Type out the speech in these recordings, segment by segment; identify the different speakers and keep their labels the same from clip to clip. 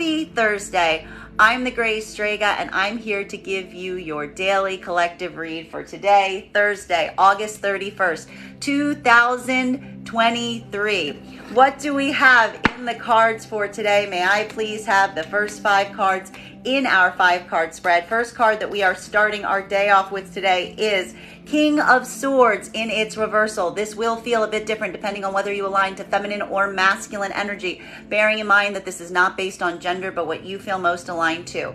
Speaker 1: Happy Thursday. I'm the Gray Strega, and I'm here to give you your daily collective read for today, Thursday, August 31st, 2023. What do we have in the cards for today? May I please have the first 5 cards in our 5-card spread? First card that we are starting our day off with today is King of Swords in its reversal. This will feel a bit different depending on whether you align to feminine or masculine energy, bearing in mind that this is not based on gender, but what you feel most aligned to.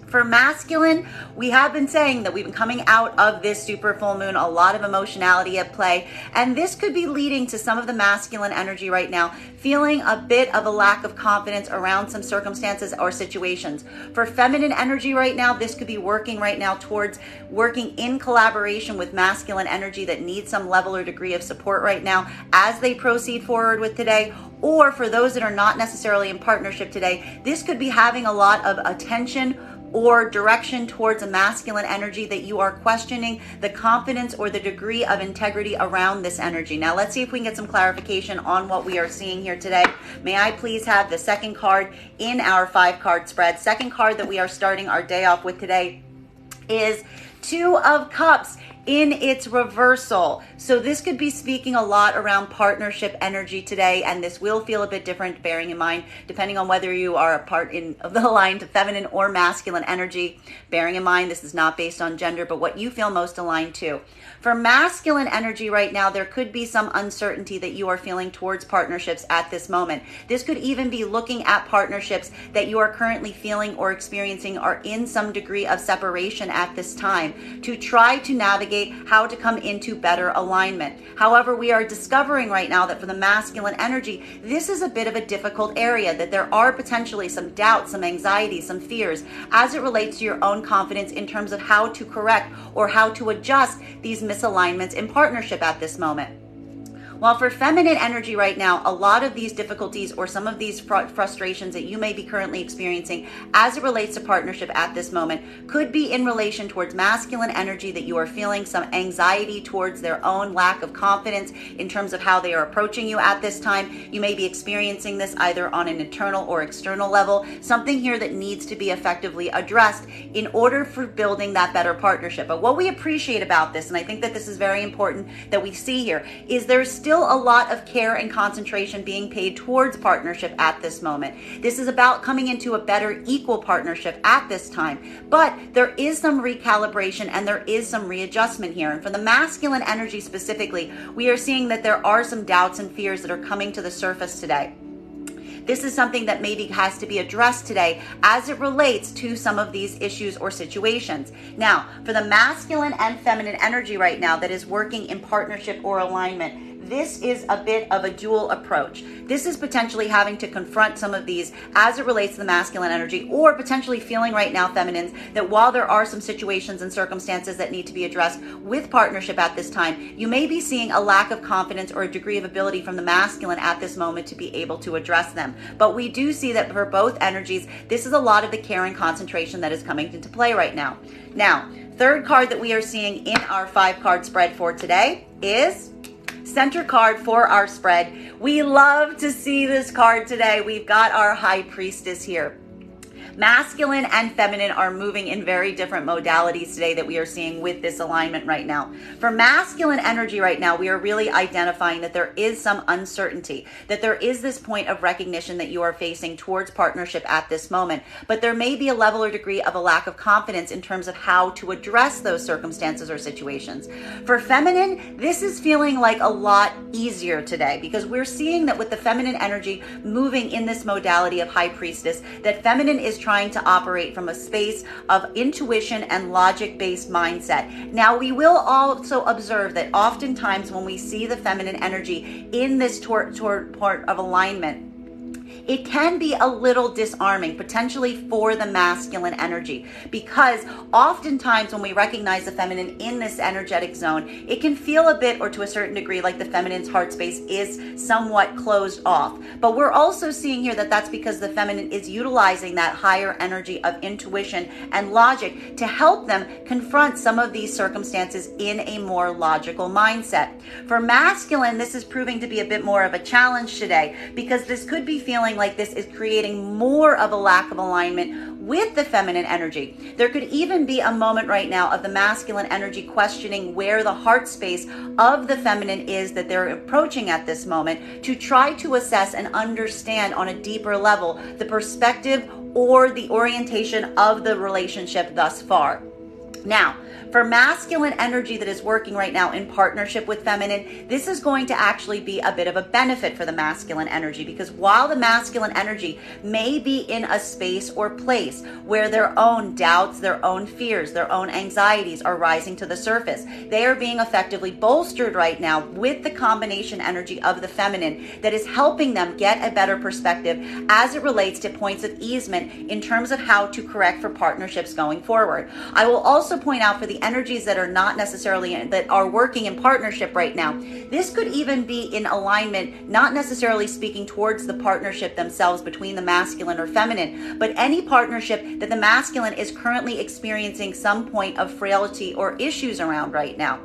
Speaker 1: For masculine, we have been saying that we've been coming out of this super full moon, a lot of emotionality at play, and this could be leading to some of the masculine energy right now feeling a bit of a lack of confidence around some circumstances or situations. For feminine energy right now, this could be working right now towards working in collaboration with masculine energy that needs some level or degree of support right now as they proceed forward with today. Or for those that are not necessarily in partnership today, this could be having a lot of attention or direction towards a masculine energy that you are questioning the confidence or the degree of integrity around this energy. Now, let's see if we can get some clarification on what we are seeing here today. May I please have the second card in our 5-card spread? Second card that we are starting our day off with today is 2 of Cups in its reversal. So this could be speaking a lot around partnership energy today, and this will feel a bit different, bearing in mind, depending on whether you are a part of the line to feminine or masculine energy, bearing in mind this is not based on gender, but what you feel most aligned to. For masculine energy right now, there could be some uncertainty that you are feeling towards partnerships at this moment. This could even be looking at partnerships that you are currently feeling or experiencing are in some degree of separation at this time, to try to navigate how to come into better alignment. However, we are discovering right now that for the masculine energy, this is a bit of a difficult area, that there are potentially some doubts, some anxiety, some fears as it relates to your own confidence in terms of how to correct or how to adjust these misalignments in partnership at this moment. While for feminine energy right now, a lot of these difficulties or some of these frustrations that you may be currently experiencing as it relates to partnership at this moment could be in relation towards masculine energy, that you are feeling some anxiety towards their own lack of confidence in terms of how they are approaching you at this time. You may be experiencing this either on an internal or external level, something here that needs to be effectively addressed in order for building that better partnership. But what we appreciate about this, and I think that this is very important that we see here, is there's still a lot of care and concentration being paid towards partnership at this moment. This is about coming into a better equal partnership at this time, but there is some recalibration and there is some readjustment here. And for the masculine energy specifically, we are seeing that there are some doubts and fears that are coming to the surface today. This is something that maybe has to be addressed today as it relates to some of these issues or situations. Now, for the masculine and feminine energy right now that is working in partnership or alignment, this is a bit of a dual approach. This is potentially having to confront some of these as it relates to the masculine energy, or potentially feeling right now, feminines, that while there are some situations and circumstances that need to be addressed with partnership at this time, you may be seeing a lack of confidence or a degree of ability from the masculine at this moment to be able to address them. But we do see that for both energies, this is a lot of the care and concentration that is coming into play right now. Now, third card that we are seeing in our 5-card spread for today is center card for our spread. We love to see this card today. We've got our High Priestess here. Masculine and feminine are moving in very different modalities today that we are seeing with this alignment right now. For masculine energy right now, we are really identifying that there is some uncertainty, that there is this point of recognition that you are facing towards partnership at this moment, but there may be a level or degree of a lack of confidence in terms of how to address those circumstances or situations. For feminine, this is feeling like a lot easier today, because we're seeing that with the feminine energy moving in this modality of High Priestess, that feminine is trying to operate from a space of intuition and logic-based mindset. Now, we will also observe that oftentimes when we see the feminine energy in this toward part of alignment, it can be a little disarming, potentially for the masculine energy, because oftentimes when we recognize the feminine in this energetic zone, it can feel a bit, or to a certain degree, like the feminine's heart space is somewhat closed off. But we're also seeing here that that's because the feminine is utilizing that higher energy of intuition and logic to help them confront some of these circumstances in a more logical mindset. For masculine, this is proving to be a bit more of a challenge today, because this could be feeling like this is creating more of a lack of alignment with the feminine energy. There could even be a moment right now of the masculine energy questioning where the heart space of the feminine is that they're approaching at this moment, to try to assess and understand on a deeper level the perspective or the orientation of the relationship thus far. Now, for masculine energy that is working right now in partnership with feminine, this is going to actually be a bit of a benefit for the masculine energy, because while the masculine energy may be in a space or place where their own doubts, their own fears, their own anxieties are rising to the surface, they are being effectively bolstered right now with the combination energy of the feminine that is helping them get a better perspective as it relates to points of easement in terms of how to correct for partnerships going forward. I will also point out for the energies that are not necessarily that are working in partnership right now, this could even be in alignment, not necessarily speaking towards the partnership themselves between the masculine or feminine, but any partnership that the masculine is currently experiencing some point of frailty or issues around right now.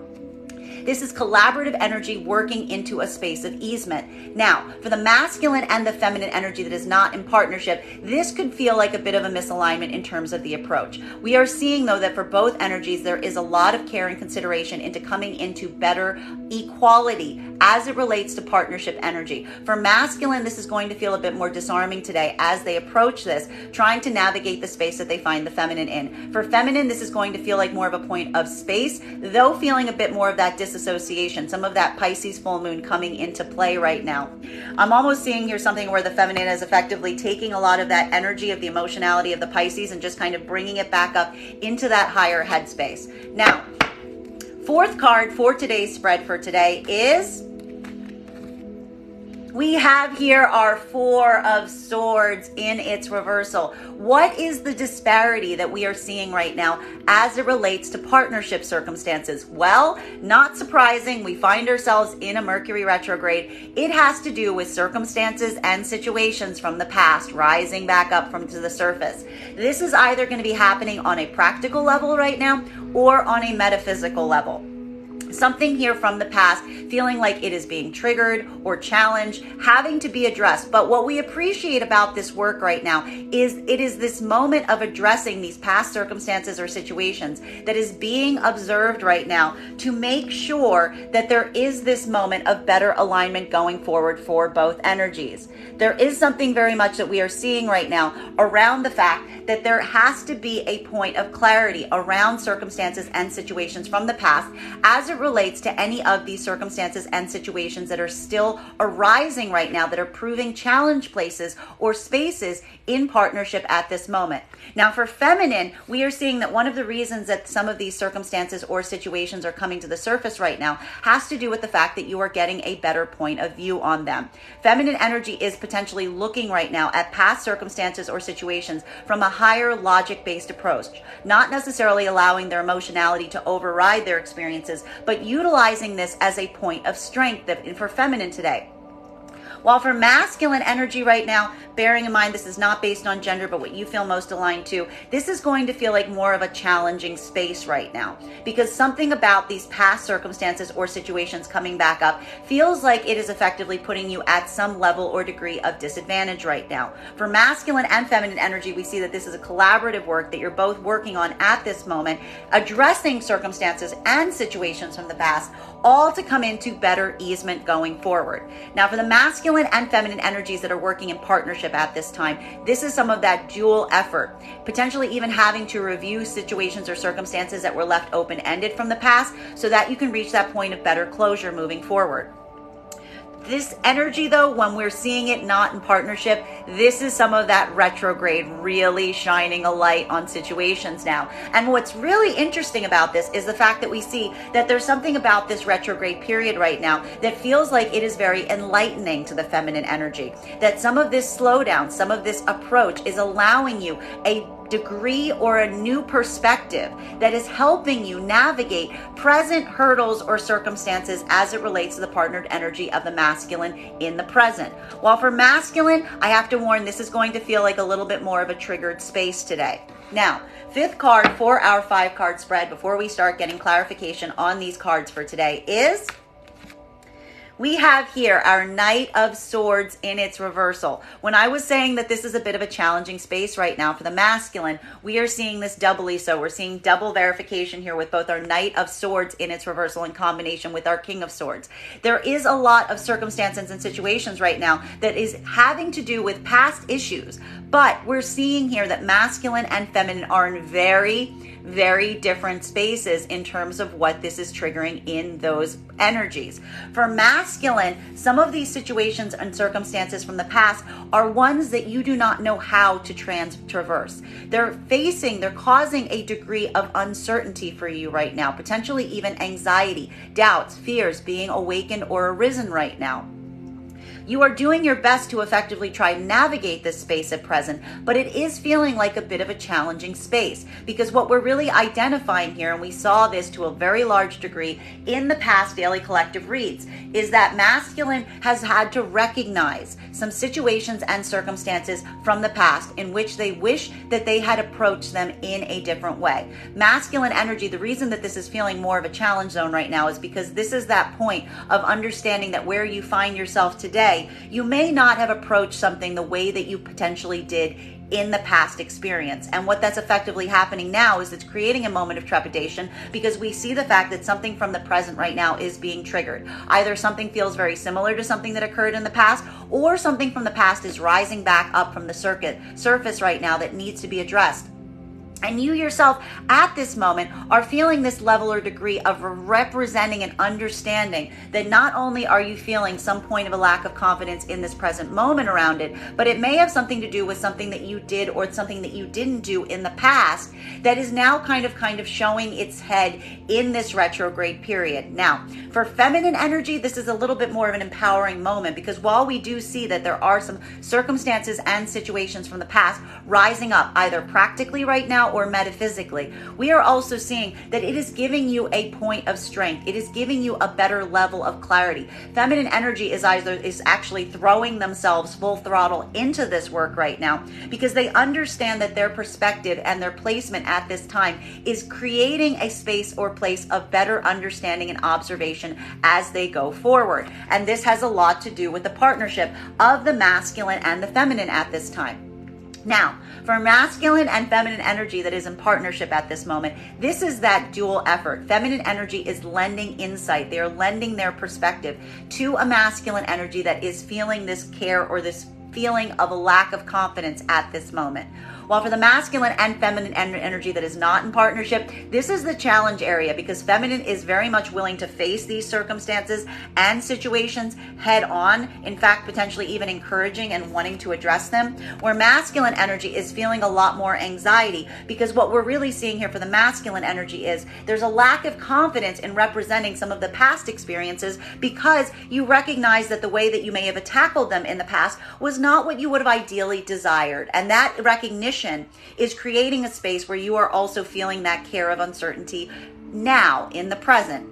Speaker 1: This is collaborative energy working into a space of easement. Now, for the masculine and the feminine energy that is not in partnership, this could feel like a bit of a misalignment in terms of the approach. We are seeing, though, that for both energies, there is a lot of care and consideration into coming into better equality as it relates to partnership energy. For masculine, this is going to feel a bit more disarming today as they approach this, trying to navigate the space that they find the feminine in. For feminine, this is going to feel like more of a point of space, though feeling a bit more of that disassociation, some of that Pisces full moon coming into play right now. I'm almost seeing here something where the feminine is effectively taking a lot of that energy of the emotionality of the Pisces and just kind of bringing it back up into that higher headspace. Now, fourth card for today's spread for today is, we have here our Four of Swords in its reversal. What is the disparity that we are seeing right now as it relates to partnership circumstances? Well, not surprising, we find ourselves in a Mercury retrograde. It has to do with circumstances and situations from the past rising back up from to the surface. This is either going to be happening on a practical level right now or on a metaphysical level. Something here from the past feeling like it is being triggered or challenged, having to be addressed. But what we appreciate about this work right now is it is this moment of addressing these past circumstances or situations that is being observed right now to make sure that there is this moment of better alignment going forward for both energies. There is something very much that we are seeing right now around the fact that there has to be a point of clarity around circumstances and situations from the past as it relates to any of these circumstances and situations that are still arising right now that are proving challenge places or spaces in partnership at this moment. Now, for feminine, we are seeing that one of the reasons that some of these circumstances or situations are coming to the surface right now has to do with the fact that you are getting a better point of view on them. Feminine energy is potentially looking right now at past circumstances or situations from a higher logic-based approach, not necessarily allowing their emotionality to override their experiences, but utilizing this as a point of strength for feminine today. While for masculine energy right now, bearing in mind this is not based on gender, but what you feel most aligned to, this is going to feel like more of a challenging space right now, because something about these past circumstances or situations coming back up feels like it is effectively putting you at some level or degree of disadvantage right now. For masculine and feminine energy, we see that this is a collaborative work that you're both working on at this moment, addressing circumstances and situations from the past, all to come into better easement going forward. Now, for the masculine and feminine energies that are working in partnership at this time, this is some of that dual effort, potentially even having to review situations or circumstances that were left open-ended from the past so that you can reach that point of better closure moving forward. This energy, though, when we're seeing it not in partnership, this is some of that retrograde really shining a light on situations now. And what's really interesting about this is the fact that we see that there's something about this retrograde period right now that feels like it is very enlightening to the feminine energy. That some of this slowdown, some of this approach is allowing you a degree or a new perspective that is helping you navigate present hurdles or circumstances as it relates to the partnered energy of the masculine in the present. While for masculine, I have to warn, this is going to feel like a little bit more of a triggered space today. Now, fifth card for our 5-card spread before we start getting clarification on these cards for today is, We have here our Knight of Swords in its reversal. When I was saying that this is a bit of a challenging space right now for the masculine, we are seeing this doubly so. We're seeing double verification here with both our Knight of Swords in its reversal in combination with our King of Swords. There is a lot of circumstances and situations right now that is having to do with past issues, but we're seeing here that masculine and feminine are in very different spaces in terms of what this is triggering in those energies. For masculine, some of these situations and circumstances from the past are ones that you do not know how to traverse. They're causing a degree of uncertainty for you right now, potentially even anxiety, doubts, fears being awakened or arisen right now. You are doing your best to effectively try and navigate this space at present, but it is feeling like a bit of a challenging space because what we're really identifying here, and we saw this to a very large degree in the past daily collective reads, is that masculine has had to recognize some situations and circumstances from the past in which they wish that they had approached them in a different way. Masculine energy, the reason that this is feeling more of a challenge zone right now is because this is that point of understanding that where you find yourself today, you may not have approached something the way that you potentially did in the past experience. And what that's effectively happening now is it's creating a moment of trepidation because we see the fact that something from the present right now is being triggered. Either something feels very similar to something that occurred in the past, or something from the past is rising back up from the surface right now that needs to be addressed. And you yourself at this moment are feeling this level or degree of representing and understanding that not only are you feeling some point of a lack of confidence in this present moment around it, but it may have something to do with something that you did or something that you didn't do in the past that is now kind of showing its head in this retrograde period. Now, for feminine energy, this is a little bit more of an empowering moment because while we do see that there are some circumstances and situations from the past rising up either practically right now or metaphysically, we are also seeing that it is giving you a point of strength. It is giving you a better level of clarity. Feminine energy is actually throwing themselves full throttle into this work right now because they understand that their perspective and their placement at this time is creating a space or place of better understanding and observation as they go forward. And this has a lot to do with the partnership of the masculine and the feminine at this time. Now, for masculine and feminine energy that is in partnership at this moment, this is that dual effort. Feminine energy is lending insight. They are lending their perspective to a masculine energy that is feeling this care or this feeling of a lack of confidence at this moment. While for the masculine and feminine energy that is not in partnership, this is the challenge area because feminine is very much willing to face these circumstances and situations head on. In fact, potentially even encouraging and wanting to address them. Where masculine energy is feeling a lot more anxiety because what we're really seeing here for the masculine energy is there's a lack of confidence in representing some of the past experiences because you recognize that the way that you may have tackled them in the past was not what you would have ideally desired. And that recognition is creating a space where you are also feeling that care of uncertainty now in the present.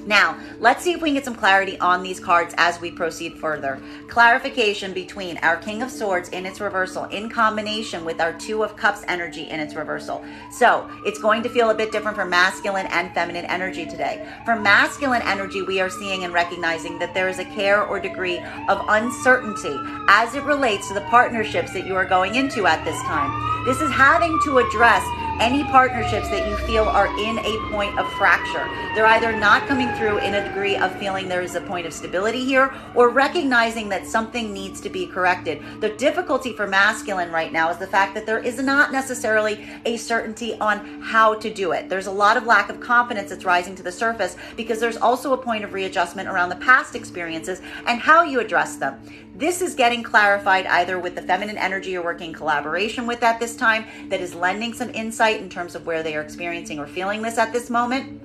Speaker 1: Now, let's see if we can get some clarity on these cards as we proceed further. Clarification between our King of Swords in its reversal in combination with our Two of Cups energy in its reversal. So it's going to feel a bit different for masculine and feminine energy today. For masculine energy, we are seeing and recognizing that there is a care or degree of uncertainty as it relates to the partnerships that you are going into at this time. This is having to address any partnerships that you feel are in a point of fracture. They're either not coming through in a degree of feeling there is a point of stability here or recognizing that something needs to be corrected. The difficulty for masculine right now is the fact that there is not necessarily a certainty on how to do it. There's a lot of lack of confidence that's rising to the surface because there's also a point of readjustment around the past experiences and how you address them. This is getting clarified either with the feminine energy you're working in collaboration with at this time that is lending some insight in terms of where they are experiencing or feeling this at this moment.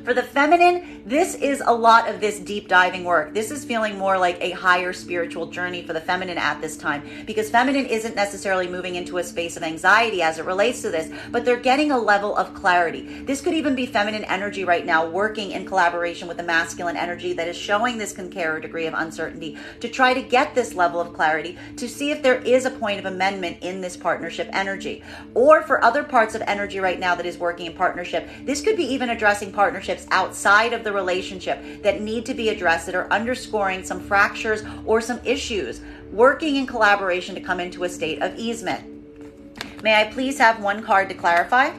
Speaker 1: For the feminine, this is a lot of this deep diving work. This is feeling more like a higher spiritual journey for the feminine at this time because feminine isn't necessarily moving into a space of anxiety as it relates to this, but they're getting a level of clarity. This could even be feminine energy right now working in collaboration with the masculine energy that is showing this care or degree of uncertainty to try to get this level of clarity to see if there is a point of amendment in this partnership energy. Or for other parts of energy right now that is working in partnership, this could be even addressing partnership relationships outside of the relationship that need to be addressed, that are underscoring some fractures or some issues, working in collaboration to come into a state of easement. May I please have one card to clarify?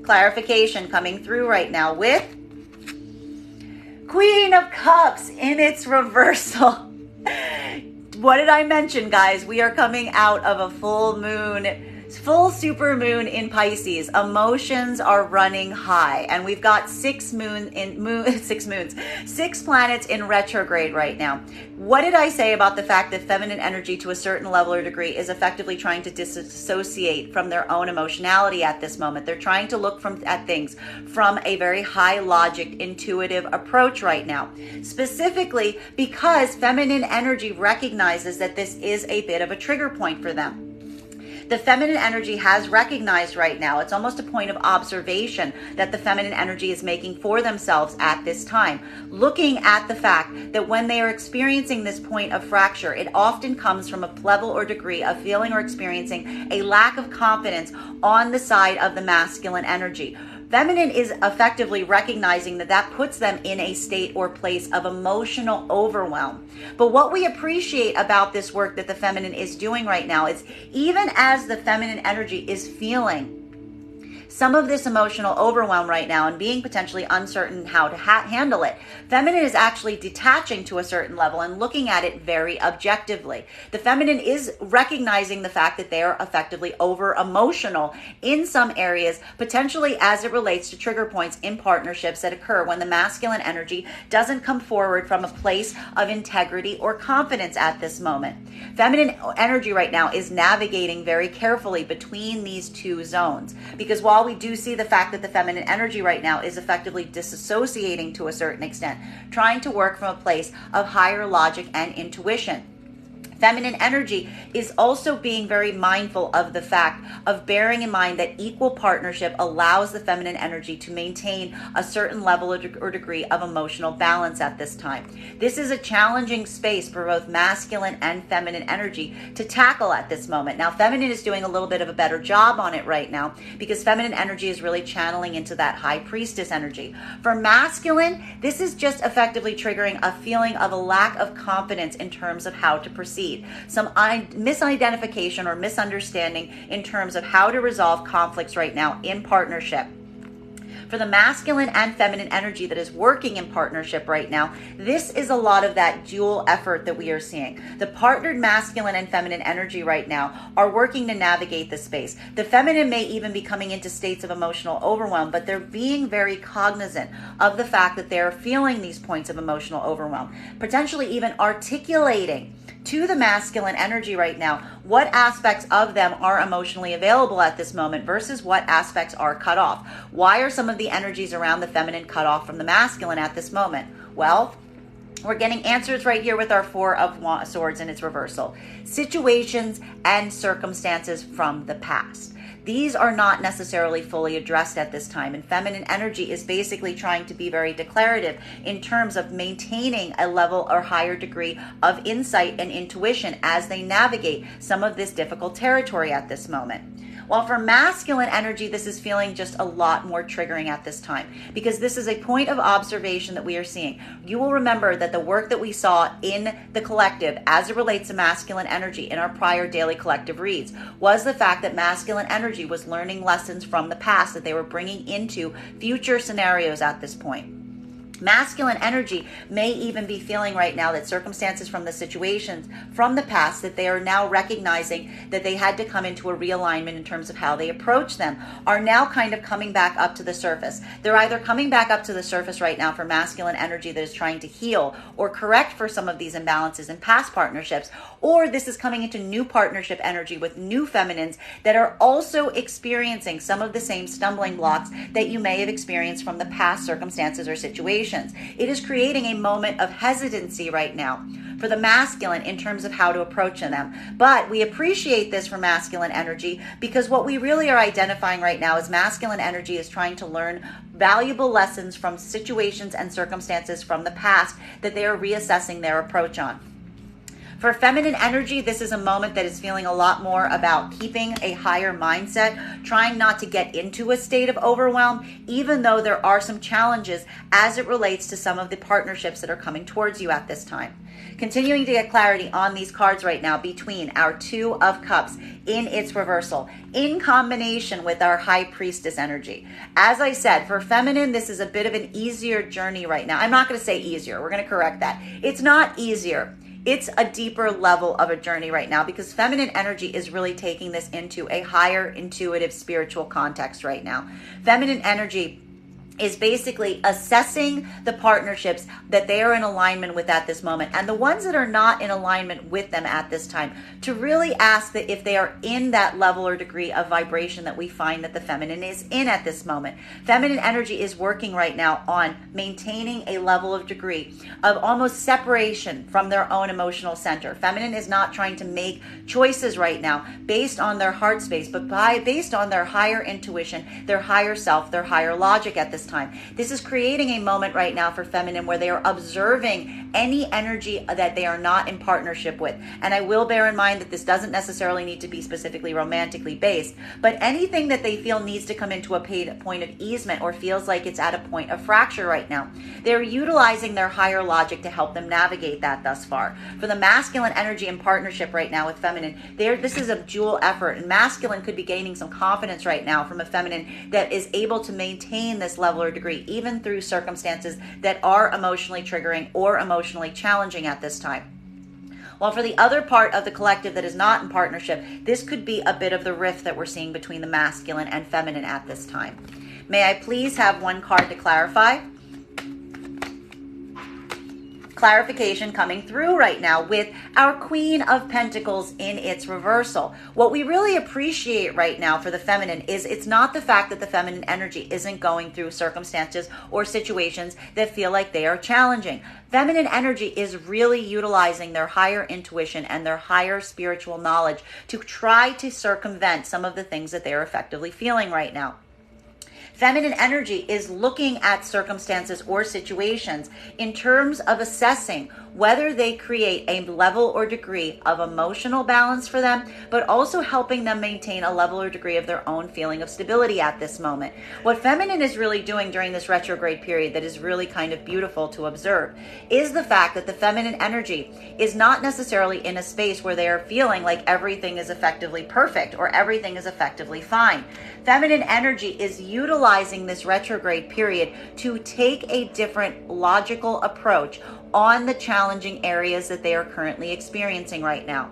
Speaker 1: Clarification coming through right now with Queen of Cups in its reversal. What did I mention, guys? We are coming out of a full super moon in Pisces. Emotions are running high, and we've got six planets in retrograde right now. What did I say about the fact that feminine energy to a certain level or degree is effectively trying to disassociate from their own emotionality at this moment? They're trying to look at things from a very high logic, intuitive approach right now, specifically because feminine energy recognizes that this is a bit of a trigger point for them. The feminine energy has recognized right now, it's almost a point of observation that the feminine energy is making for themselves at this time, looking at the fact that when they are experiencing this point of fracture, it often comes from a level or degree of feeling or experiencing a lack of confidence on the side of the masculine energy. Feminine is effectively recognizing that puts them in a state or place of emotional overwhelm. But what we appreciate about this work that the feminine is doing right now is even as the feminine energy is feeling some of this emotional overwhelm right now and being potentially uncertain how to handle it, feminine is actually detaching to a certain level and looking at it very objectively. The feminine is recognizing the fact that they are effectively over emotional in some areas, potentially as it relates to trigger points in partnerships that occur when the masculine energy doesn't come forward from a place of integrity or confidence at this moment. Feminine energy right now is navigating very carefully between these two zones, because while we do see the fact that the feminine energy right now is effectively disassociating to a certain extent, trying to work from a place of higher logic and intuition. Feminine energy is also being very mindful of the fact of bearing in mind that equal partnership allows the feminine energy to maintain a certain level or degree of emotional balance at this time. This is a challenging space for both masculine and feminine energy to tackle at this moment. Now, feminine is doing a little bit of a better job on it right now because feminine energy is really channeling into that high priestess energy. For masculine, this is just effectively triggering a feeling of a lack of confidence in terms of how to proceed. Some misidentification or misunderstanding in terms of how to resolve conflicts right now in partnership. For the masculine and feminine energy that is working in partnership right now, this is a lot of that dual effort that we are seeing. The partnered masculine and feminine energy right now are working to navigate the space. The feminine may even be coming into states of emotional overwhelm, but they're being very cognizant of the fact that they're feeling these points of emotional overwhelm, potentially even articulating to the masculine energy right now what aspects of them are emotionally available at this moment versus what aspects are cut off. Why are some of the energies around the feminine cut off from the masculine at this moment? Well, we're getting answers right here with our Four of Swords in its reversal. Situations and circumstances from the past. These are not necessarily fully addressed at this time, and feminine energy is basically trying to be very declarative in terms of maintaining a level or higher degree of insight and intuition as they navigate some of this difficult territory at this moment. While for masculine energy, this is feeling just a lot more triggering at this time because this is a point of observation that we are seeing. You will remember that the work that we saw in the collective as it relates to masculine energy in our prior daily collective reads was the fact that masculine energy was learning lessons from the past that they were bringing into future scenarios at this point. Masculine energy may even be feeling right now that circumstances from the situations from the past that they are now recognizing that they had to come into a realignment in terms of how they approach them are now kind of coming back up to the surface. They're either coming back up to the surface right now for masculine energy that is trying to heal or correct for some of these imbalances in past partnerships, or this is coming into new partnership energy with new feminines that are also experiencing some of the same stumbling blocks that you may have experienced from the past circumstances or situations. It is creating a moment of hesitancy right now for the masculine in terms of how to approach them. But we appreciate this for masculine energy because what we really are identifying right now is masculine energy is trying to learn valuable lessons from situations and circumstances from the past that they are reassessing their approach on. For feminine energy, this is a moment that is feeling a lot more about keeping a higher mindset, trying not to get into a state of overwhelm, even though there are some challenges as it relates to some of the partnerships that are coming towards you at this time. Continuing to get clarity on these cards right now between our Two of Cups in its reversal, in combination with our High Priestess energy. As I said, for feminine, this is a bit of an easier journey right now. I'm not going to say easier. We're going to correct that. It's not easier. It's a deeper level of a journey right now because feminine energy is really taking this into a higher intuitive spiritual context right now. Feminine energy is basically assessing the partnerships that they are in alignment with at this moment and the ones that are not in alignment with them at this time, to really ask that if they are in that level or degree of vibration that we find that the feminine is in at this moment. Feminine energy is working right now on maintaining a level of degree of almost separation from their own emotional center. Feminine is not trying to make choices right now based on their heart space, but based on their higher intuition, their higher self, their higher logic at this time. This is creating a moment right now for feminine where they are observing any energy that they are not in partnership with. And I will bear in mind that this doesn't necessarily need to be specifically romantically based, but anything that they feel needs to come into a point of easement or feels like it's at a point of fracture right now. They're utilizing their higher logic to help them navigate that thus far. For the masculine energy in partnership right now with feminine, this is a dual effort, and masculine could be gaining some confidence right now from a feminine that is able to maintain this level or degree, even through circumstances that are emotionally triggering or emotionally challenging at this time. While for the other part of the collective that is not in partnership, this could be a bit of the rift that we're seeing between the masculine and feminine at this time. May I please have one card to clarify? Clarification coming through right now with our Queen of Pentacles in its reversal. What we really appreciate right now for the feminine is it's not the fact that the feminine energy isn't going through circumstances or situations that feel like they are challenging. Feminine energy is really utilizing their higher intuition and their higher spiritual knowledge to try to circumvent some of the things that they are effectively feeling right now. Feminine energy is looking at circumstances or situations in terms of assessing whether they create a level or degree of emotional balance for them, but also helping them maintain a level or degree of their own feeling of stability at this moment. What feminine is really doing during this retrograde period that is really kind of beautiful to observe is the fact that the feminine energy is not necessarily in a space where they are feeling like everything is effectively perfect or everything is effectively fine. Feminine energy is utilizing this retrograde period to take a different logical approach on the challenging areas that they are currently experiencing right now.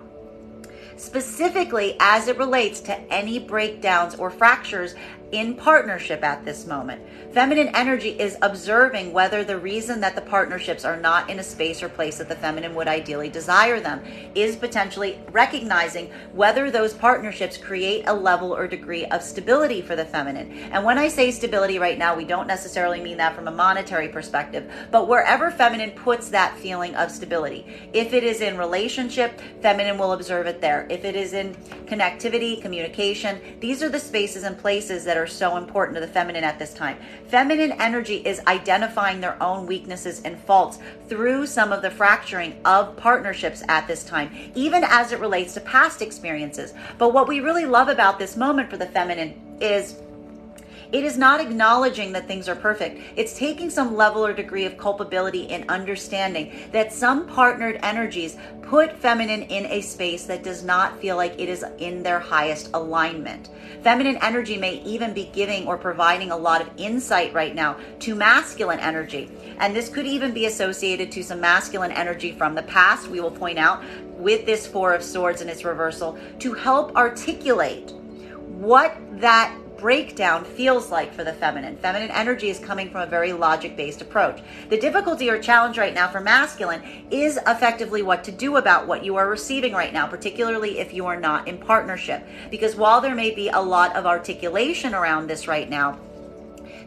Speaker 1: Specifically as it relates to any breakdowns or fractures in partnership at this moment. Feminine energy is observing whether the reason that the partnerships are not in a space or place that the feminine would ideally desire them is potentially recognizing whether those partnerships create a level or degree of stability for the feminine. And when I say stability right now, we don't necessarily mean that from a monetary perspective, but wherever feminine puts that feeling of stability. If it is in relationship, feminine will observe it there. If it is in connectivity, communication, these are the spaces and places that are so important to the feminine at this time. Feminine energy is identifying their own weaknesses and faults through some of the fracturing of partnerships at this time, even as it relates to past experiences. But what we really love about this moment for the feminine is it is not acknowledging that things are perfect. It's taking some level or degree of culpability and understanding that some partnered energies put feminine in a space that does not feel like it is in their highest alignment. Feminine energy may even be giving or providing a lot of insight right now to masculine energy. And this could even be associated to some masculine energy from the past, we will point out, with this Four of Swords in its reversal, to help articulate what that breakdown feels like for the feminine. Feminine energy is coming from a very logic-based approach. The difficulty or challenge right now for masculine is effectively what to do about what you are receiving right now, particularly if you are not in partnership. Because while there may be a lot of articulation around this right now,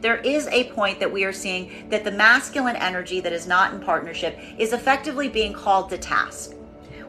Speaker 1: there is a point that we are seeing that the masculine energy that is not in partnership is effectively being called to task.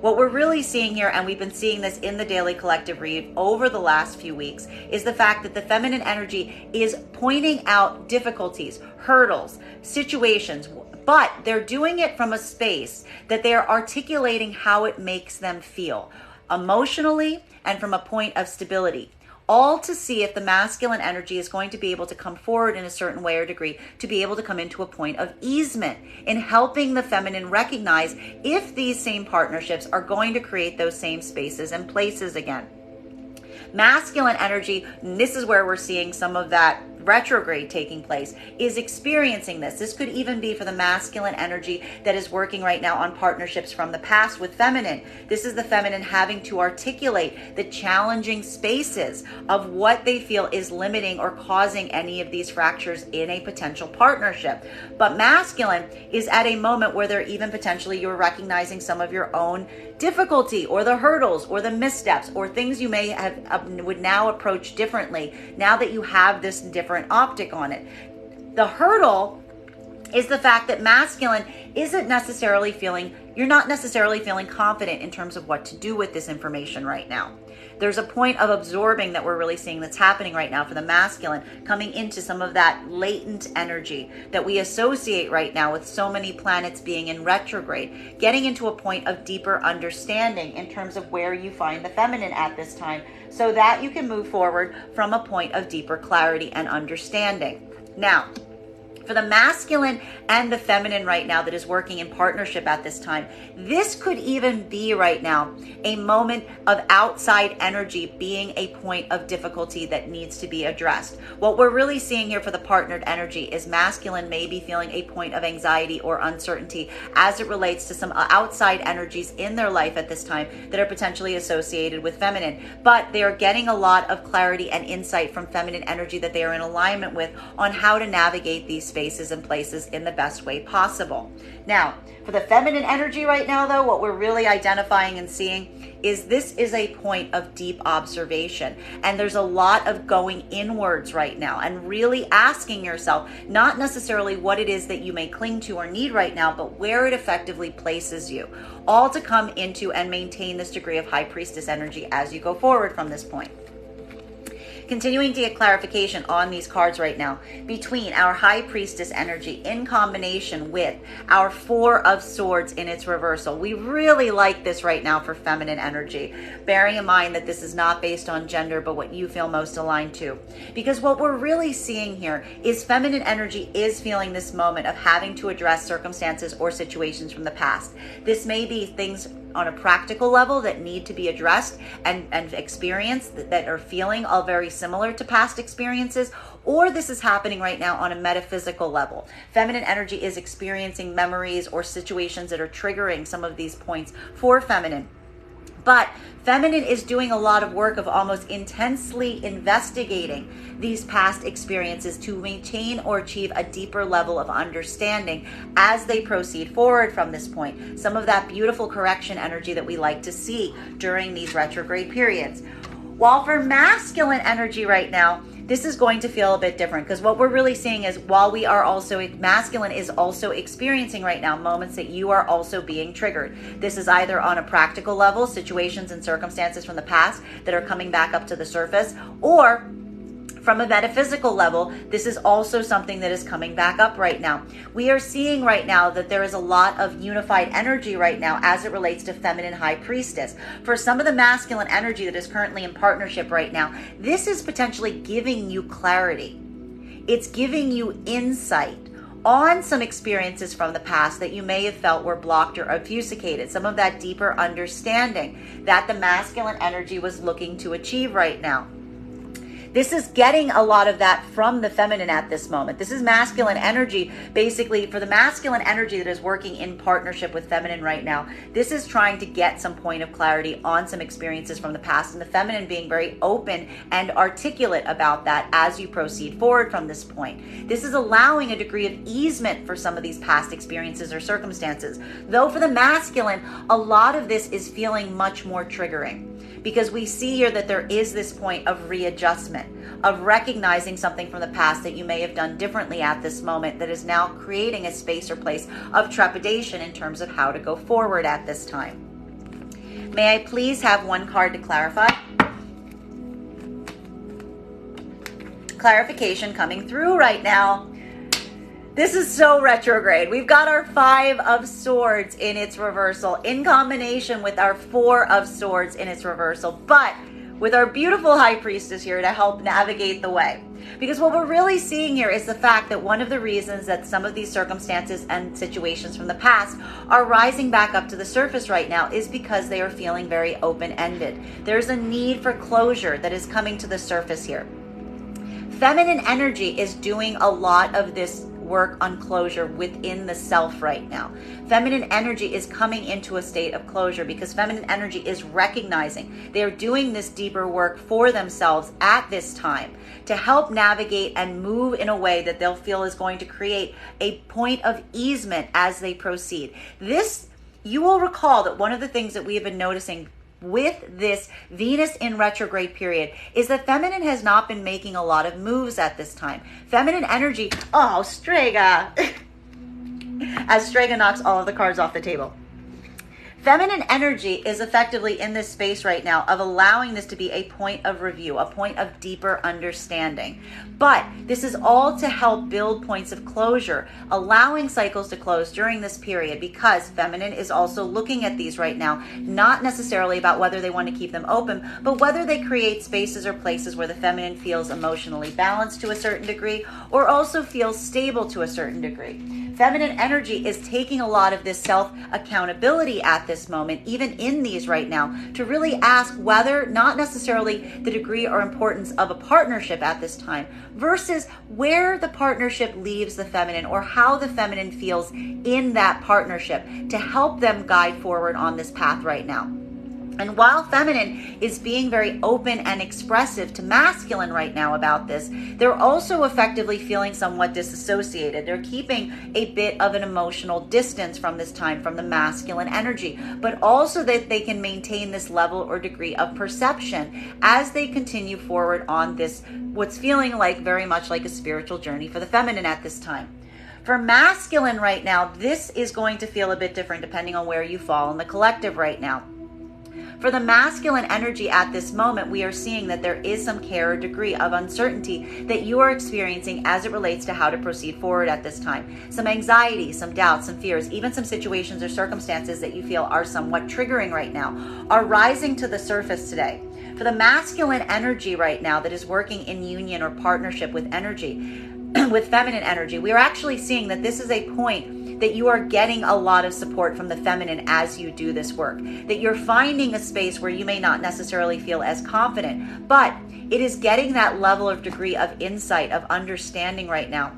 Speaker 1: What we're really seeing here, and we've been seeing this in the daily collective read over the last few weeks, is the fact that the feminine energy is pointing out difficulties, hurdles, situations, but they're doing it from a space that they are articulating how it makes them feel emotionally and from a point of stability, all to see if the masculine energy is going to be able to come forward in a certain way or degree to be able to come into a point of easement in helping the feminine recognize if these same partnerships are going to create those same spaces and places again. Masculine energy, and this is where we're seeing some of that retrograde taking place, is experiencing this. This could even be for the masculine energy that is working right now on partnerships from the past with feminine. This is the feminine having to articulate the challenging spaces of what they feel is limiting or causing any of these fractures in a potential partnership. But masculine is at a moment where they're even potentially you're recognizing some of your own difficulty or the hurdles or the missteps or things you may have would now approach differently now that you have this different optic on it. The hurdle is the fact that masculine isn't necessarily feeling, you're not necessarily feeling confident in terms of what to do with this information right now. There's a point of absorbing that we're really seeing that's happening right now for the masculine, coming into some of that latent energy that we associate right now with so many planets being in retrograde, getting into a point of deeper understanding in terms of where you find the feminine at this time, so that you can move forward from a point of deeper clarity and understanding. Now, for the masculine and the feminine right now that is working in partnership at this time, this could even be right now a moment of outside energy being a point of difficulty that needs to be addressed. What we're really seeing here for the partnered energy is masculine may be feeling a point of anxiety or uncertainty as it relates to some outside energies in their life at this time that are potentially associated with feminine, but they are getting a lot of clarity and insight from feminine energy that they are in alignment with on how to navigate these spaces and places in the best way possible. Now, for the feminine energy right now, though, what we're really identifying and seeing is this is a point of deep observation. And there's a lot of going inwards right now and really asking yourself, not necessarily what it is that you may cling to or need right now, but where it effectively places you, all to come into and maintain this degree of high priestess energy as you go forward from this point. Continuing to get clarification on these cards right now between our high priestess energy in combination with our four of swords in its reversal. We really like this right now for feminine energy, bearing in mind that this is not based on gender, but what you feel most aligned to. Because what we're really seeing here is feminine energy is feeling this moment of having to address circumstances or situations from the past. This may be things on a practical level that need to be addressed and experienced that are feeling all very similar to past experiences, or this is happening right now on a metaphysical level. Feminine energy is experiencing memories or situations that are triggering some of these points for feminine. But feminine is doing a lot of work of almost intensely investigating these past experiences to maintain or achieve a deeper level of understanding as they proceed forward from this point. Some of that beautiful correction energy that we like to see during these retrograde periods. While for masculine energy right now, this is going to feel a bit different, because what we're really seeing is while we are also, masculine is also experiencing right now moments that you are also being triggered. This is either on a practical level, situations and circumstances from the past that are coming back up to the surface, or from a metaphysical level, this is also something that is coming back up right now. We are seeing right now that there is a lot of unified energy right now as it relates to feminine high priestess. For some of the masculine energy that is currently in partnership right now, this is potentially giving you clarity. It's giving you insight on some experiences from the past that you may have felt were blocked or obfuscated, some of that deeper understanding that the masculine energy was looking to achieve right now. This is getting a lot of that from the feminine at this moment. This is masculine energy, basically, for the masculine energy that is working in partnership with feminine right now. This is trying to get some point of clarity on some experiences from the past, and the feminine being very open and articulate about that as you proceed forward from this point. This is allowing a degree of easement for some of these past experiences or circumstances. Though for the masculine, a lot of this is feeling much more triggering, because we see here that there is this point of readjustment, of recognizing something from the past that you may have done differently at this moment that is now creating a space or place of trepidation in terms of how to go forward at this time. May I please have one card to clarify? Clarification coming through right now. This is so retrograde. We've got our 5 of Swords in its reversal in combination with our 4 of Swords in its reversal, but with our beautiful High Priestess here to help navigate the way. Because what we're really seeing here is the fact that one of the reasons that some of these circumstances and situations from the past are rising back up to the surface right now is because they are feeling very open-ended. There's a need for closure that is coming to the surface here. Feminine energy is doing a lot of this work on closure within the self right now. Feminine energy is coming into a state of closure because feminine energy is recognizing they're doing this deeper work for themselves at this time to help navigate and move in a way that they'll feel is going to create a point of easement as they proceed. This, you will recall that one of the things that we have been noticing with this Venus in retrograde period is that feminine has not been making a lot of moves at this time. Feminine energy, oh, Strega, as Strega knocks all of the cards off the table. Feminine energy is effectively in this space right now of allowing this to be a point of review, a point of deeper understanding. But this is all to help build points of closure, allowing cycles to close during this period, because feminine is also looking at these right now, not necessarily about whether they want to keep them open, but whether they create spaces or places where the feminine feels emotionally balanced to a certain degree or also feels stable to a certain degree. Feminine energy is taking a lot of this self-accountability at this moment, even in these right now, to really ask whether, not necessarily the degree or importance of a partnership at this time, versus where the partnership leaves the feminine or how the feminine feels in that partnership to help them guide forward on this path right now. And while feminine is being very open and expressive to masculine right now about this, they're also effectively feeling somewhat disassociated. They're keeping a bit of an emotional distance from this time from the masculine energy, but also that they can maintain this level or degree of perception as they continue forward on this, what's feeling like very much like a spiritual journey for the feminine at this time. For masculine right now, this is going to feel a bit different depending on where you fall in the collective right now. For the masculine energy at this moment, we are seeing that there is some care or degree of uncertainty that you are experiencing as it relates to how to proceed forward at this time. Some anxiety, some doubts, some fears, even some situations or circumstances that you feel are somewhat triggering right now are rising to the surface today. For the masculine energy right now that is working in union or partnership with energy, with feminine energy, we are actually seeing that this is a point that you are getting a lot of support from the feminine as you do this work, that you're finding a space where you may not necessarily feel as confident, but it is getting that level of degree of insight, of understanding right now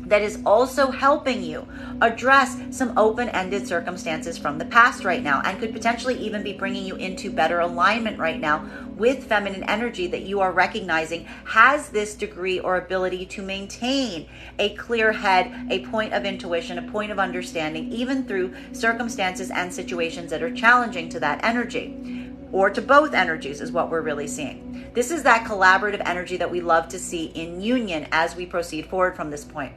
Speaker 1: that is also helping you address some open-ended circumstances from the past right now, and could potentially even be bringing you into better alignment right now with feminine energy that you are recognizing has this degree or ability to maintain a clear head, a point of intuition, a point of understanding, even through circumstances and situations that are challenging to that energy, or to both energies is what we're really seeing. This is that collaborative energy that we love to see in union as we proceed forward from this point.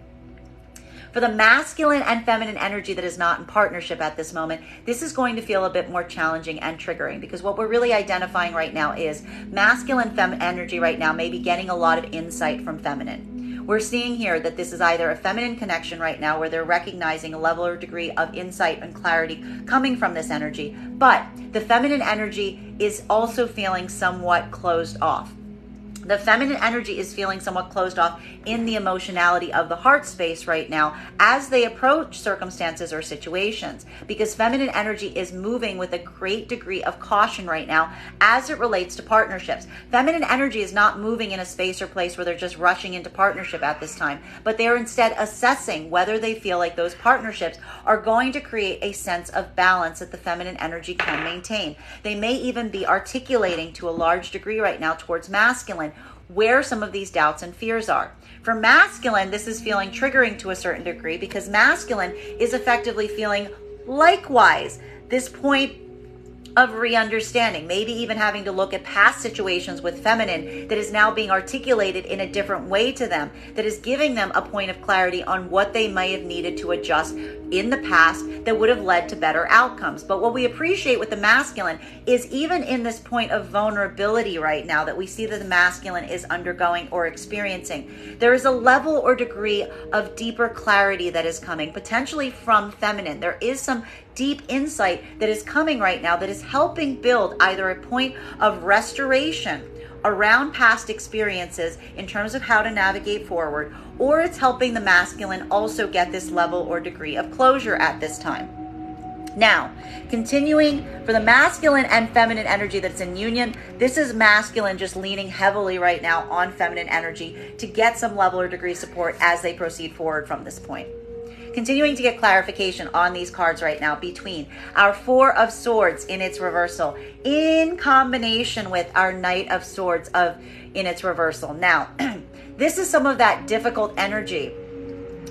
Speaker 1: For the masculine and feminine energy that is not in partnership at this moment, this is going to feel a bit more challenging and triggering, because what we're really identifying right now is masculine energy right now may be getting a lot of insight from feminine. We're seeing here that this is either a feminine connection right now where they're recognizing a level or degree of insight and clarity coming from this energy, but the feminine energy is also feeling somewhat closed off. The feminine energy is feeling somewhat closed off in the emotionality of the heart space right now as they approach circumstances or situations, because feminine energy is moving with a great degree of caution right now as it relates to partnerships. Feminine energy is not moving in a space or place where they're just rushing into partnership at this time, but they are instead assessing whether they feel like those partnerships are going to create a sense of balance that the feminine energy can maintain. They may even be articulating to a large degree right now towards masculine where some of these doubts and fears are. For masculine, this is feeling triggering to a certain degree, because masculine is effectively feeling likewise this point of re-understanding, maybe even having to look at past situations with feminine that is now being articulated in a different way to them, that is giving them a point of clarity on what they may have needed to adjust in the past that would have led to better outcomes. But what we appreciate with the masculine is even in this point of vulnerability right now that we see that the masculine is undergoing or experiencing, there is a level or degree of deeper clarity that is coming, potentially from feminine. There is some deep insight that is coming right now that is helping build either a point of restoration around past experiences in terms of how to navigate forward, or it's helping the masculine also get this level or degree of closure at this time. Now, continuing for the masculine and feminine energy that's in union, this is masculine just leaning heavily right now on feminine energy to get some level or degree support as they proceed forward from this point. Continuing to get clarification on these cards right now between our Four of Swords in its reversal in combination with our Knight of Swords in its reversal. Now, this is some of that difficult energy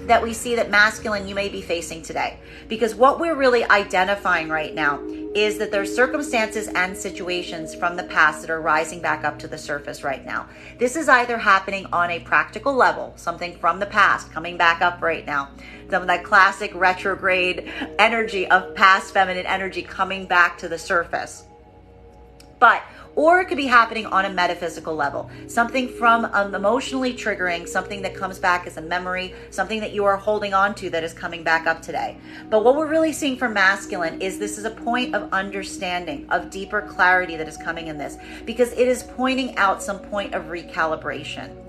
Speaker 1: that we see that masculine you may be facing today, because what we're really identifying right now is that there's circumstances and situations from the past that are rising back up to the surface right now. This is either happening on a practical level, something from the past coming back up right now, some of that classic retrograde energy of past feminine energy coming back to the surface. Or it could be happening on a metaphysical level, something from emotionally triggering, something that comes back as a memory, something that you are holding on to that is coming back up today. But what we're really seeing for masculine is this is a point of understanding, of deeper clarity that is coming in this, because it is pointing out some point of recalibration,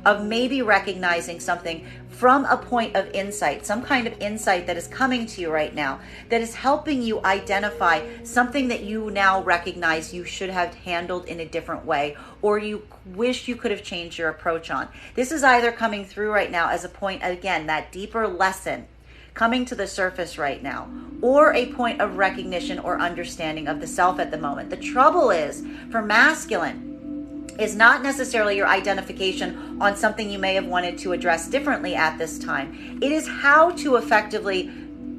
Speaker 1: of maybe recognizing something from a point of insight, some kind of insight that is coming to you right now that is helping you identify something that you now recognize you should have handled in a different way, or you wish you could have changed your approach on. This is either coming through right now as a point, again, that deeper lesson coming to the surface right now, or a point of recognition or understanding of the self at the moment. The trouble is, for masculine, is not necessarily your identification on something you may have wanted to address differently at this time. It is how to effectively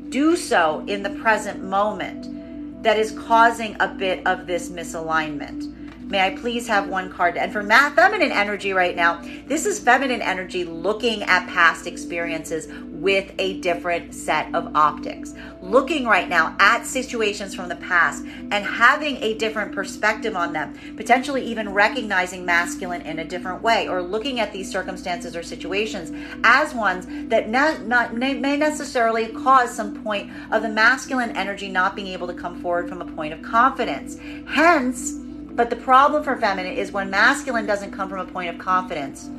Speaker 1: do so in the present moment that is causing a bit of this misalignment. May I please have one card? And for feminine energy right now, this is feminine energy looking at past experiences with a different set of optics. Looking right now at situations from the past and having a different perspective on them, potentially even recognizing masculine in a different way, or looking at these circumstances or situations as ones that may necessarily cause some point of the masculine energy not being able to come forward from a point of confidence. Hence, but the problem for feminine is when masculine doesn't come from a point of confidence,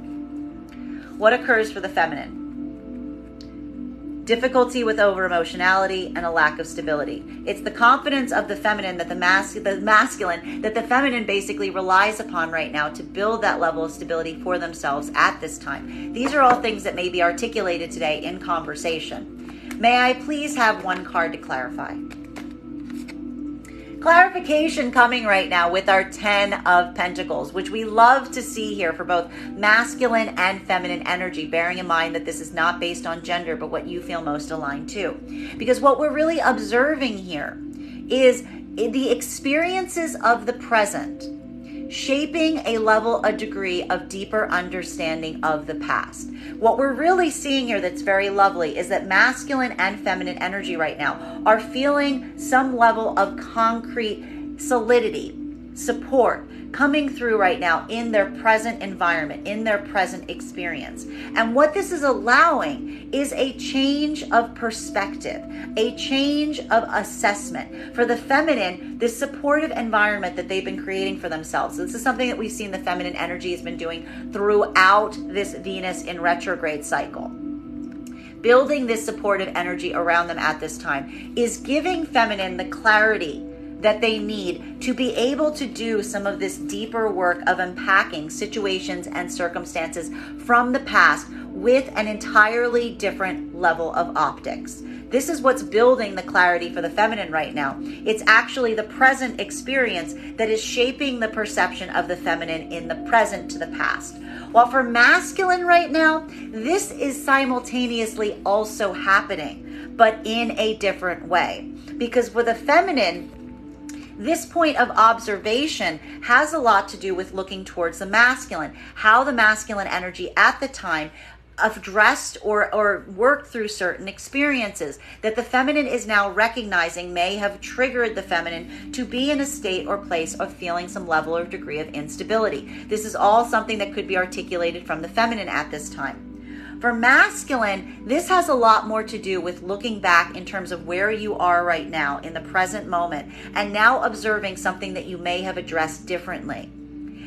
Speaker 1: what occurs for the feminine? Difficulty with over-emotionality and a lack of stability. It's the confidence of the feminine that the masculine, that the feminine basically relies upon right now to build that level of stability for themselves at this time. These are all things that may be articulated today in conversation. May I please have one card to clarify? Clarification coming right now with our 10 of Pentacles, which we love to see here for both masculine and feminine energy, bearing in mind that this is not based on gender, but what you feel most aligned to. Because what we're really observing here is the experiences of the present shaping a level, a degree of deeper understanding of the past. What we're really seeing here that's very lovely is that masculine and feminine energy right now are feeling some level of concrete solidity, support coming through right now in their present environment, in their present experience. And what this is allowing is a change of perspective, a change of assessment. For the feminine, this supportive environment that they've been creating for themselves. This is something that we've seen the feminine energy has been doing throughout this Venus in retrograde cycle. Building this supportive energy around them at this time is giving feminine the clarity that they need to be able to do some of this deeper work of unpacking situations and circumstances from the past with an entirely different level of optics. This is what's building the clarity for the feminine right now. It's actually the present experience that is shaping the perception of the feminine in the present to the past. While for masculine right now, this is simultaneously also happening, but in a different way. Because for the feminine, this point of observation has a lot to do with looking towards the masculine, how the masculine energy at the time addressed or worked through certain experiences that the feminine is now recognizing may have triggered the feminine to be in a state or place of feeling some level or degree of instability. This is all something that could be articulated from the feminine at this time. For masculine, this has a lot more to do with looking back in terms of where you are right now in the present moment and now observing something that you may have addressed differently.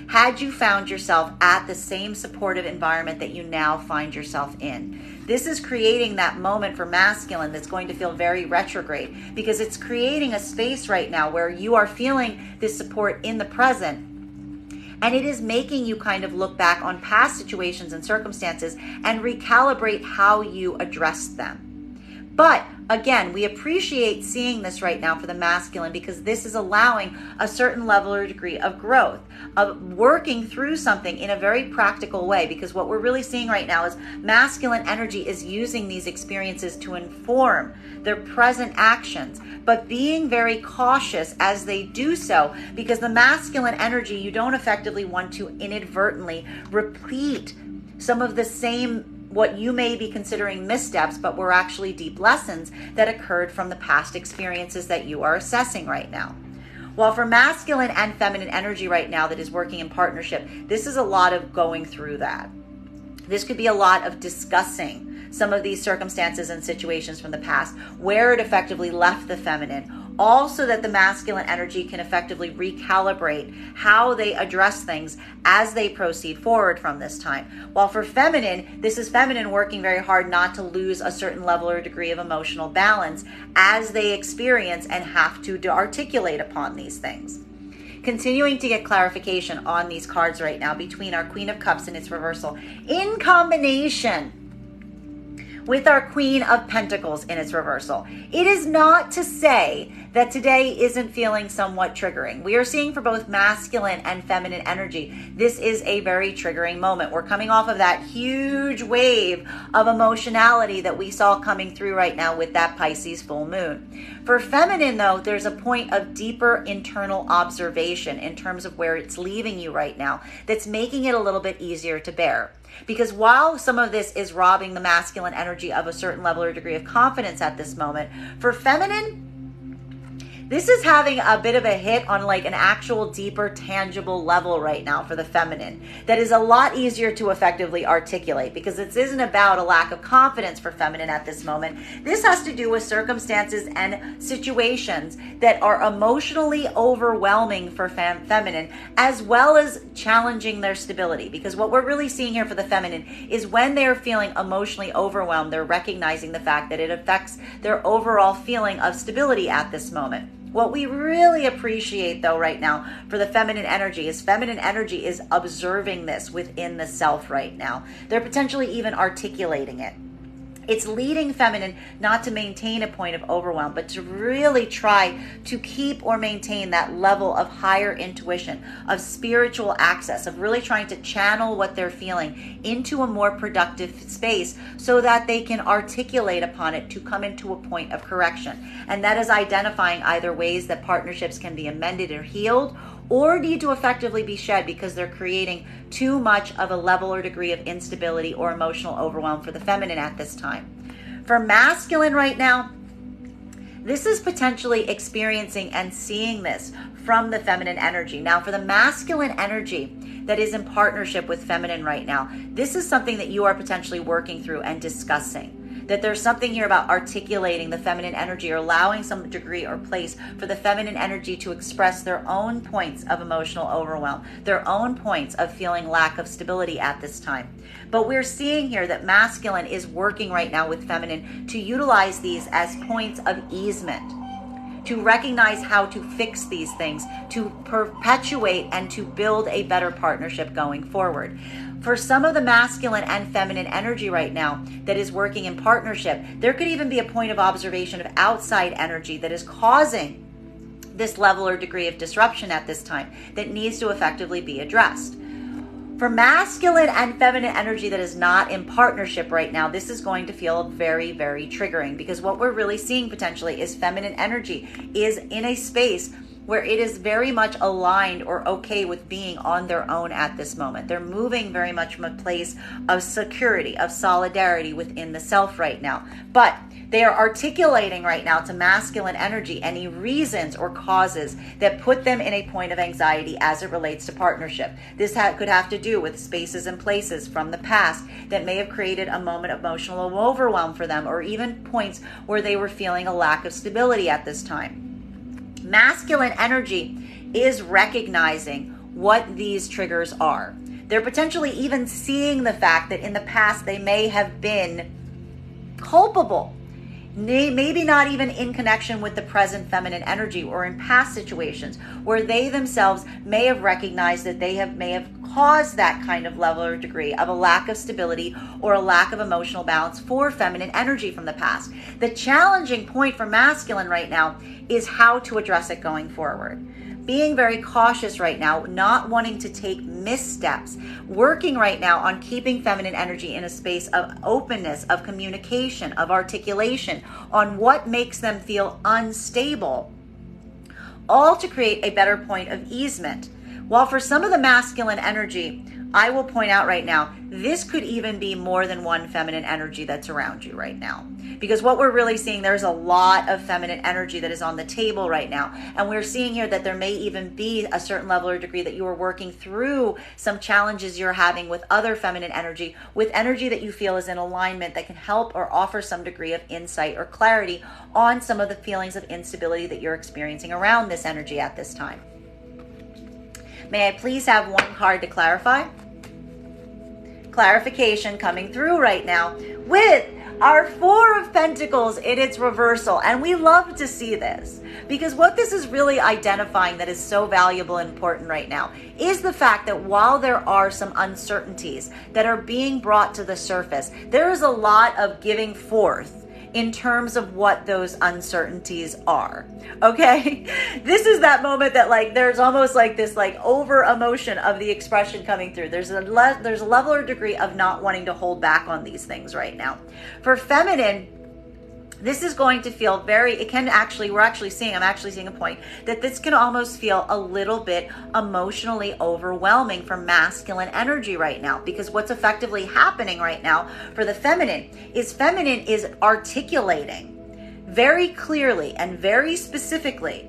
Speaker 1: Had you found yourself at the same supportive environment that you now find yourself in. This is creating that moment for masculine that's going to feel very retrograde because it's creating a space right now where you are feeling this support in the present. And it is making you kind of look back on past situations and circumstances and recalibrate how you address them. But again, we appreciate seeing this right now for the masculine because this is allowing a certain level or degree of growth, of working through something in a very practical way. Because what we're really seeing right now is masculine energy is using these experiences to inform their present actions, but being very cautious as they do so, because the masculine energy, you don't effectively want to inadvertently repeat some of the same what you may be considering missteps, but were actually deep lessons that occurred from the past experiences that you are assessing right now. While for masculine and feminine energy right now that is working in partnership, this is a lot of going through that. This could be a lot of discussing some of these circumstances and situations from the past, where it effectively left the feminine, also that the masculine energy can effectively recalibrate how they address things as they proceed forward from this time. While for feminine, this is feminine working very hard not to lose a certain level or degree of emotional balance as they experience and have to articulate upon these things. Continuing to get clarification on these cards right now between our Queen of Cups and its reversal in combination with our Queen of Pentacles in its reversal. It is not to say that today isn't feeling somewhat triggering. We are seeing for both masculine and feminine energy, this is a very triggering moment. We're coming off of that huge wave of emotionality that we saw coming through right now with that Pisces full moon. For feminine though, there's a point of deeper internal observation in terms of where it's leaving you right now that's making it a little bit easier to bear. Because while some of this is robbing the masculine energy of a certain level or degree of confidence at this moment, for feminine, this is having a bit of a hit on like an actual deeper, tangible level right now for the feminine that is a lot easier to effectively articulate, because this isn't about a lack of confidence for feminine at this moment. This has to do with circumstances and situations that are emotionally overwhelming for feminine, as well as challenging their stability. Because what we're really seeing here for the feminine is when they're feeling emotionally overwhelmed, they're recognizing the fact that it affects their overall feeling of stability at this moment. What we really appreciate though right now for the feminine energy is observing this within the self right now. They're potentially even articulating it. It's leading feminine not to maintain a point of overwhelm, but to really try to keep or maintain that level of higher intuition, of spiritual access, of really trying to channel what they're feeling into a more productive space so that they can articulate upon it to come into a point of correction. And that is identifying either ways that partnerships can be amended or healed, or need to effectively be shed because they're creating too much of a level or degree of instability or emotional overwhelm for the feminine at this time. For masculine right now, this is potentially experiencing and seeing this from the feminine energy. Now, for the masculine energy that is in partnership with feminine right now, this is something that you are potentially working through and discussing. That there's something here about articulating the feminine energy or allowing some degree or place for the feminine energy to express their own points of emotional overwhelm, their own points of feeling lack of stability at this time. But we're seeing here that masculine is working right now with feminine to utilize these as points of easement, to recognize how to fix these things, to perpetuate and to build a better partnership going forward. For some of the masculine and feminine energy right now that is working in partnership, there could even be a point of observation of outside energy that is causing this level or degree of disruption at this time that needs to effectively be addressed. For masculine and feminine energy that is not in partnership right now, this is going to feel very, very triggering, because what we're really seeing potentially is feminine energy is in a space where it is very much aligned or okay with being on their own at this moment. They're moving very much from a place of security, of solidarity within the self right now. But they are articulating right now to masculine energy any reasons or causes that put them in a point of anxiety as it relates to partnership. This could have to do with spaces and places from the past that may have created a moment of emotional overwhelm for them, or even points where they were feeling a lack of stability at this time. Masculine energy is recognizing what these triggers are. They're potentially even seeing the fact that in the past they may have been culpable, maybe not even in connection with the present feminine energy, or in past situations where they themselves may have recognized that they may have caused that kind of level or degree of a lack of stability or a lack of emotional balance for feminine energy from the past. The challenging point for masculine right now is how to address it going forward. Being very cautious right now, not wanting to take missteps, working right now on keeping feminine energy in a space of openness, of communication, of articulation on what makes them feel unstable, all to create a better point of easement. While for some of the masculine energy, I will point out right now, this could even be more than one feminine energy that's around you right now. Because what we're really seeing, there's a lot of feminine energy that is on the table right now. And we're seeing here that there may even be a certain level or degree that you are working through some challenges you're having with other feminine energy, with energy that you feel is in alignment that can help or offer some degree of insight or clarity on some of the feelings of instability that you're experiencing around this energy at this time. May I please have one card to clarify? Clarification coming through right now with our Four of Pentacles in its reversal. And we love to see this, because what this is really identifying that is so valuable and important right now is the fact that while there are some uncertainties that are being brought to the surface, there is a lot of giving forth in terms of what those uncertainties are. Okay? This is that moment that there's almost this over emotion of the expression coming through. There's a level or degree of not wanting to hold back on these things right now. For feminine, this is going to feel I'm actually seeing a point that this can almost feel a little bit emotionally overwhelming for masculine energy right now, because what's effectively happening right now for the feminine is articulating very clearly and very specifically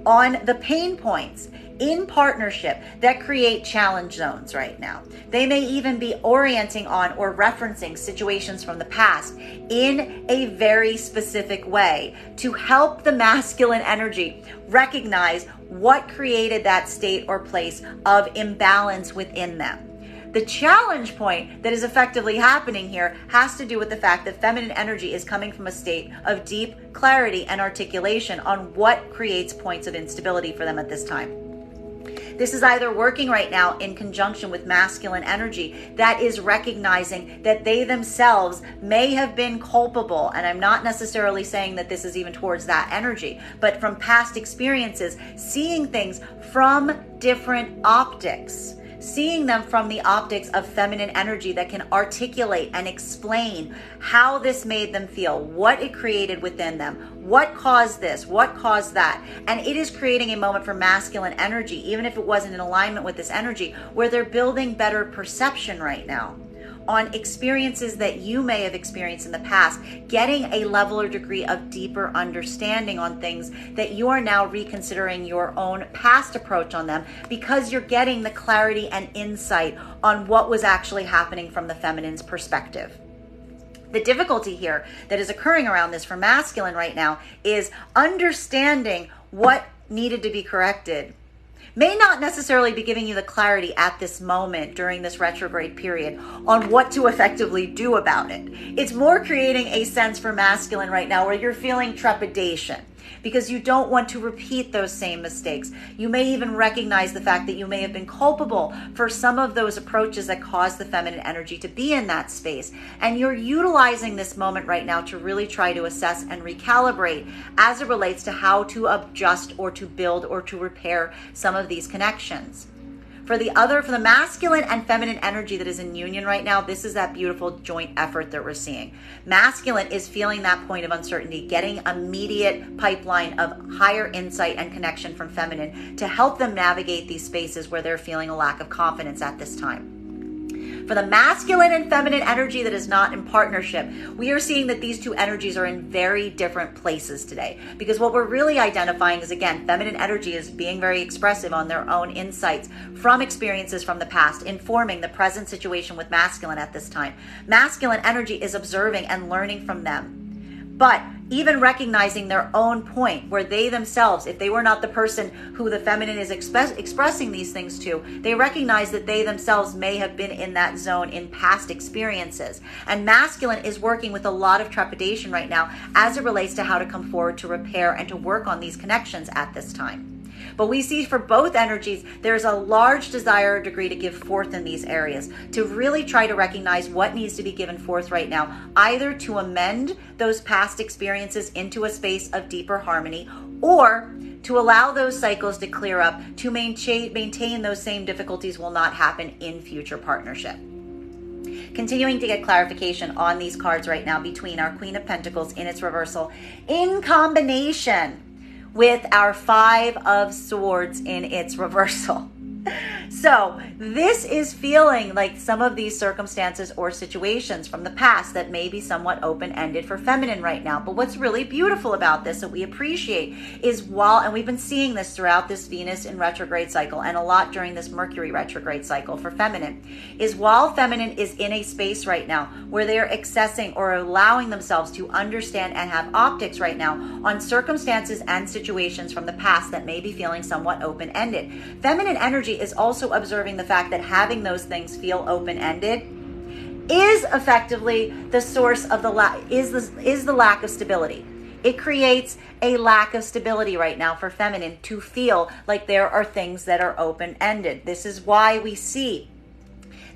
Speaker 1: on the pain points in partnership that create challenge zones right now. They may even be orienting on or referencing situations from the past in a very specific way to help the masculine energy recognize what created that state or place of imbalance within them. The challenge point that is effectively happening here has to do with the fact that feminine energy is coming from a state of deep clarity and articulation on what creates points of instability for them at this time. This is either working right now in conjunction with masculine energy that is recognizing that they themselves may have been culpable. And I'm not necessarily saying that this is even towards that energy, but from past experiences, seeing things from different optics. Seeing them from the optics of feminine energy that can articulate and explain how this made them feel, what it created within them, what caused this, what caused that. And it is creating a moment for masculine energy, even if it wasn't in alignment with this energy, where they're building better perception right now on experiences that you may have experienced in the past, getting a level or degree of deeper understanding on things that you are now reconsidering your own past approach on them, because you're getting the clarity and insight on what was actually happening from the feminine's perspective. The difficulty here that is occurring around this for masculine right now is understanding what needed to be corrected may not necessarily be giving you the clarity at this moment during this retrograde period on what to effectively do about it. It's more creating a sense for masculine right now where you're feeling trepidation because you don't want to repeat those same mistakes. You may even recognize the fact that you may have been culpable for some of those approaches that caused the feminine energy to be in that space. And you're utilizing this moment right now to really try to assess and recalibrate as it relates to how to adjust or to build or to repair some of these connections. For the masculine and feminine energy that is in union right now, this is that beautiful joint effort that we're seeing. Masculine is feeling that point of uncertainty, getting immediate pipeline of higher insight and connection from feminine to help them navigate these spaces where they're feeling a lack of confidence at this time. For the masculine and feminine energy that is not in partnership, we are seeing that these two energies are in very different places today. Because what we're really identifying is, again, feminine energy is being very expressive on their own insights from experiences from the past, informing the present situation with masculine at this time. Masculine energy is observing and learning from them. But even recognizing their own point where they themselves, if they were not the person who the feminine is expressing these things to, they recognize that they themselves may have been in that zone in past experiences. And masculine is working with a lot of trepidation right now as it relates to how to come forward to repair and to work on these connections at this time. But we see for both energies, there's a large desire or degree to give forth in these areas, to really try to recognize what needs to be given forth right now, either to amend those past experiences into a space of deeper harmony, or to allow those cycles to clear up, to maintain those same difficulties will not happen in future partnership. Continuing to get clarification on these cards right now between our Queen of Pentacles in its reversal in combination with our Five of Swords in its reversal. So this is feeling like some of these circumstances or situations from the past that may be somewhat open-ended for feminine right now. But what's really beautiful about this that we appreciate is and we've been seeing this throughout this Venus in retrograde cycle and a lot during this Mercury retrograde cycle for feminine, is while feminine is in a space right now where they are accessing or allowing themselves to understand and have optics right now on circumstances and situations from the past that may be feeling somewhat open-ended. Feminine energy is also observing the fact that having those things feel open-ended is effectively the source of the lack of stability. It creates a lack of stability right now for feminine to feel like there are things that are open-ended. This is why we see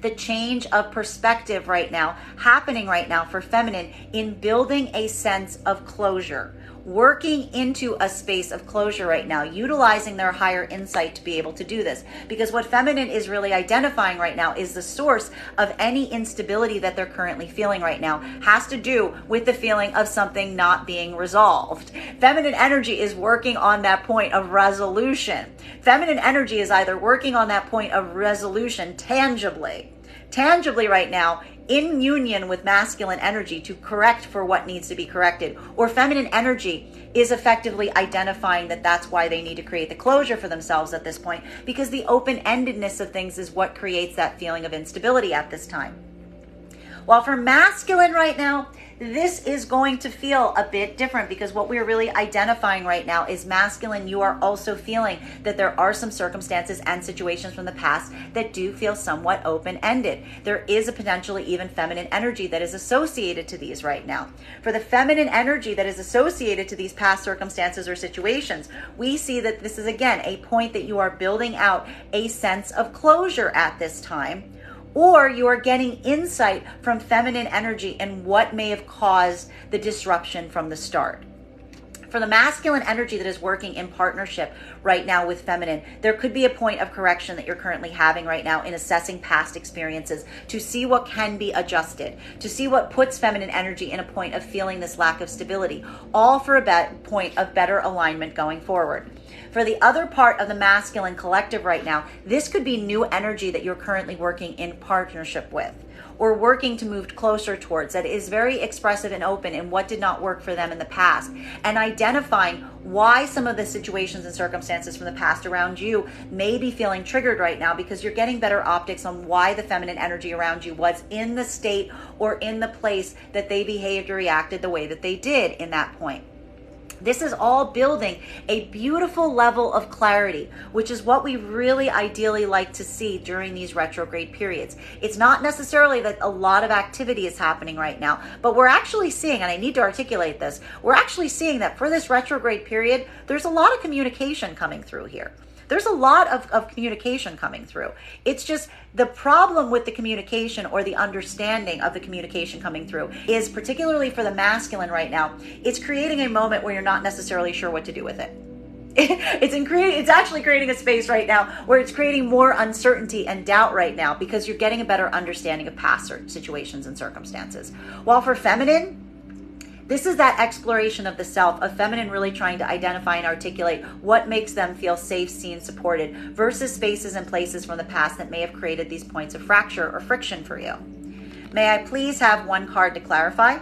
Speaker 1: the change of perspective right now happening right now for feminine in building a sense of closure, working into a space of closure right now, utilizing their higher insight to be able to do this. Because what feminine is really identifying right now is the source of any instability that they're currently feeling right now has to do with the feeling of something not being resolved. Feminine energy is working on that point of resolution. Feminine energy is either working on that point of resolution tangibly right now, in union with masculine energy to correct for what needs to be corrected, or feminine energy is effectively identifying that that's why they need to create the closure for themselves at this point, because the open-endedness of things is what creates that feeling of instability at this time. While for masculine right now, this is going to feel a bit different, because what we're really identifying right now is masculine. You are also feeling that there are some circumstances and situations from the past that do feel somewhat open-ended. There is a potentially even feminine energy that is associated to these right now. For the feminine energy that is associated to these past circumstances or situations, we see that this is, again, a point that you are building out a sense of closure at this time, or you are getting insight from feminine energy and what may have caused the disruption from the start. For the masculine energy that is working in partnership right now with feminine, there could be a point of correction that you're currently having right now in assessing past experiences to see what can be adjusted, to see what puts feminine energy in a point of feeling this lack of stability, all for a point of better alignment going forward. For the other part of the masculine collective right now, this could be new energy that you're currently working in partnership with, or working to move closer towards, that is very expressive and open in what did not work for them in the past, and identifying why some of the situations and circumstances from the past around you may be feeling triggered right now, because you're getting better optics on why the feminine energy around you was in the state or in the place that they behaved or reacted the way that they did in that point. This is all building a beautiful level of clarity, which is what we really ideally like to see during these retrograde periods. It's not necessarily that a lot of activity is happening right now, but we're actually seeing, and I need to articulate this, we're actually seeing that for this retrograde period, there's a lot of communication coming through here. There's a lot of communication coming through. It's just the problem with the communication, or the understanding of the communication coming through, is particularly for the masculine right now, it's creating a moment where you're not necessarily sure what to do with it. It's actually creating a space right now where it's creating more uncertainty and doubt right now, because you're getting a better understanding of past situations and circumstances. While for feminine, this is that exploration of the self, of feminine really trying to identify and articulate what makes them feel safe, seen, supported, versus spaces and places from the past that may have created these points of fracture or friction for you. May I please have one card to clarify?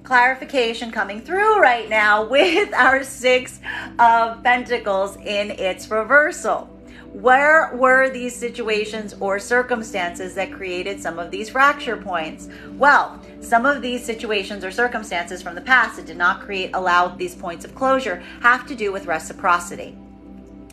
Speaker 1: Clarification coming through right now with our Six of Pentacles in its reversal. Where were these situations or circumstances that created some of these fracture points? Well, some of these situations or circumstances from the past that did not allow these points of closure have to do with reciprocity.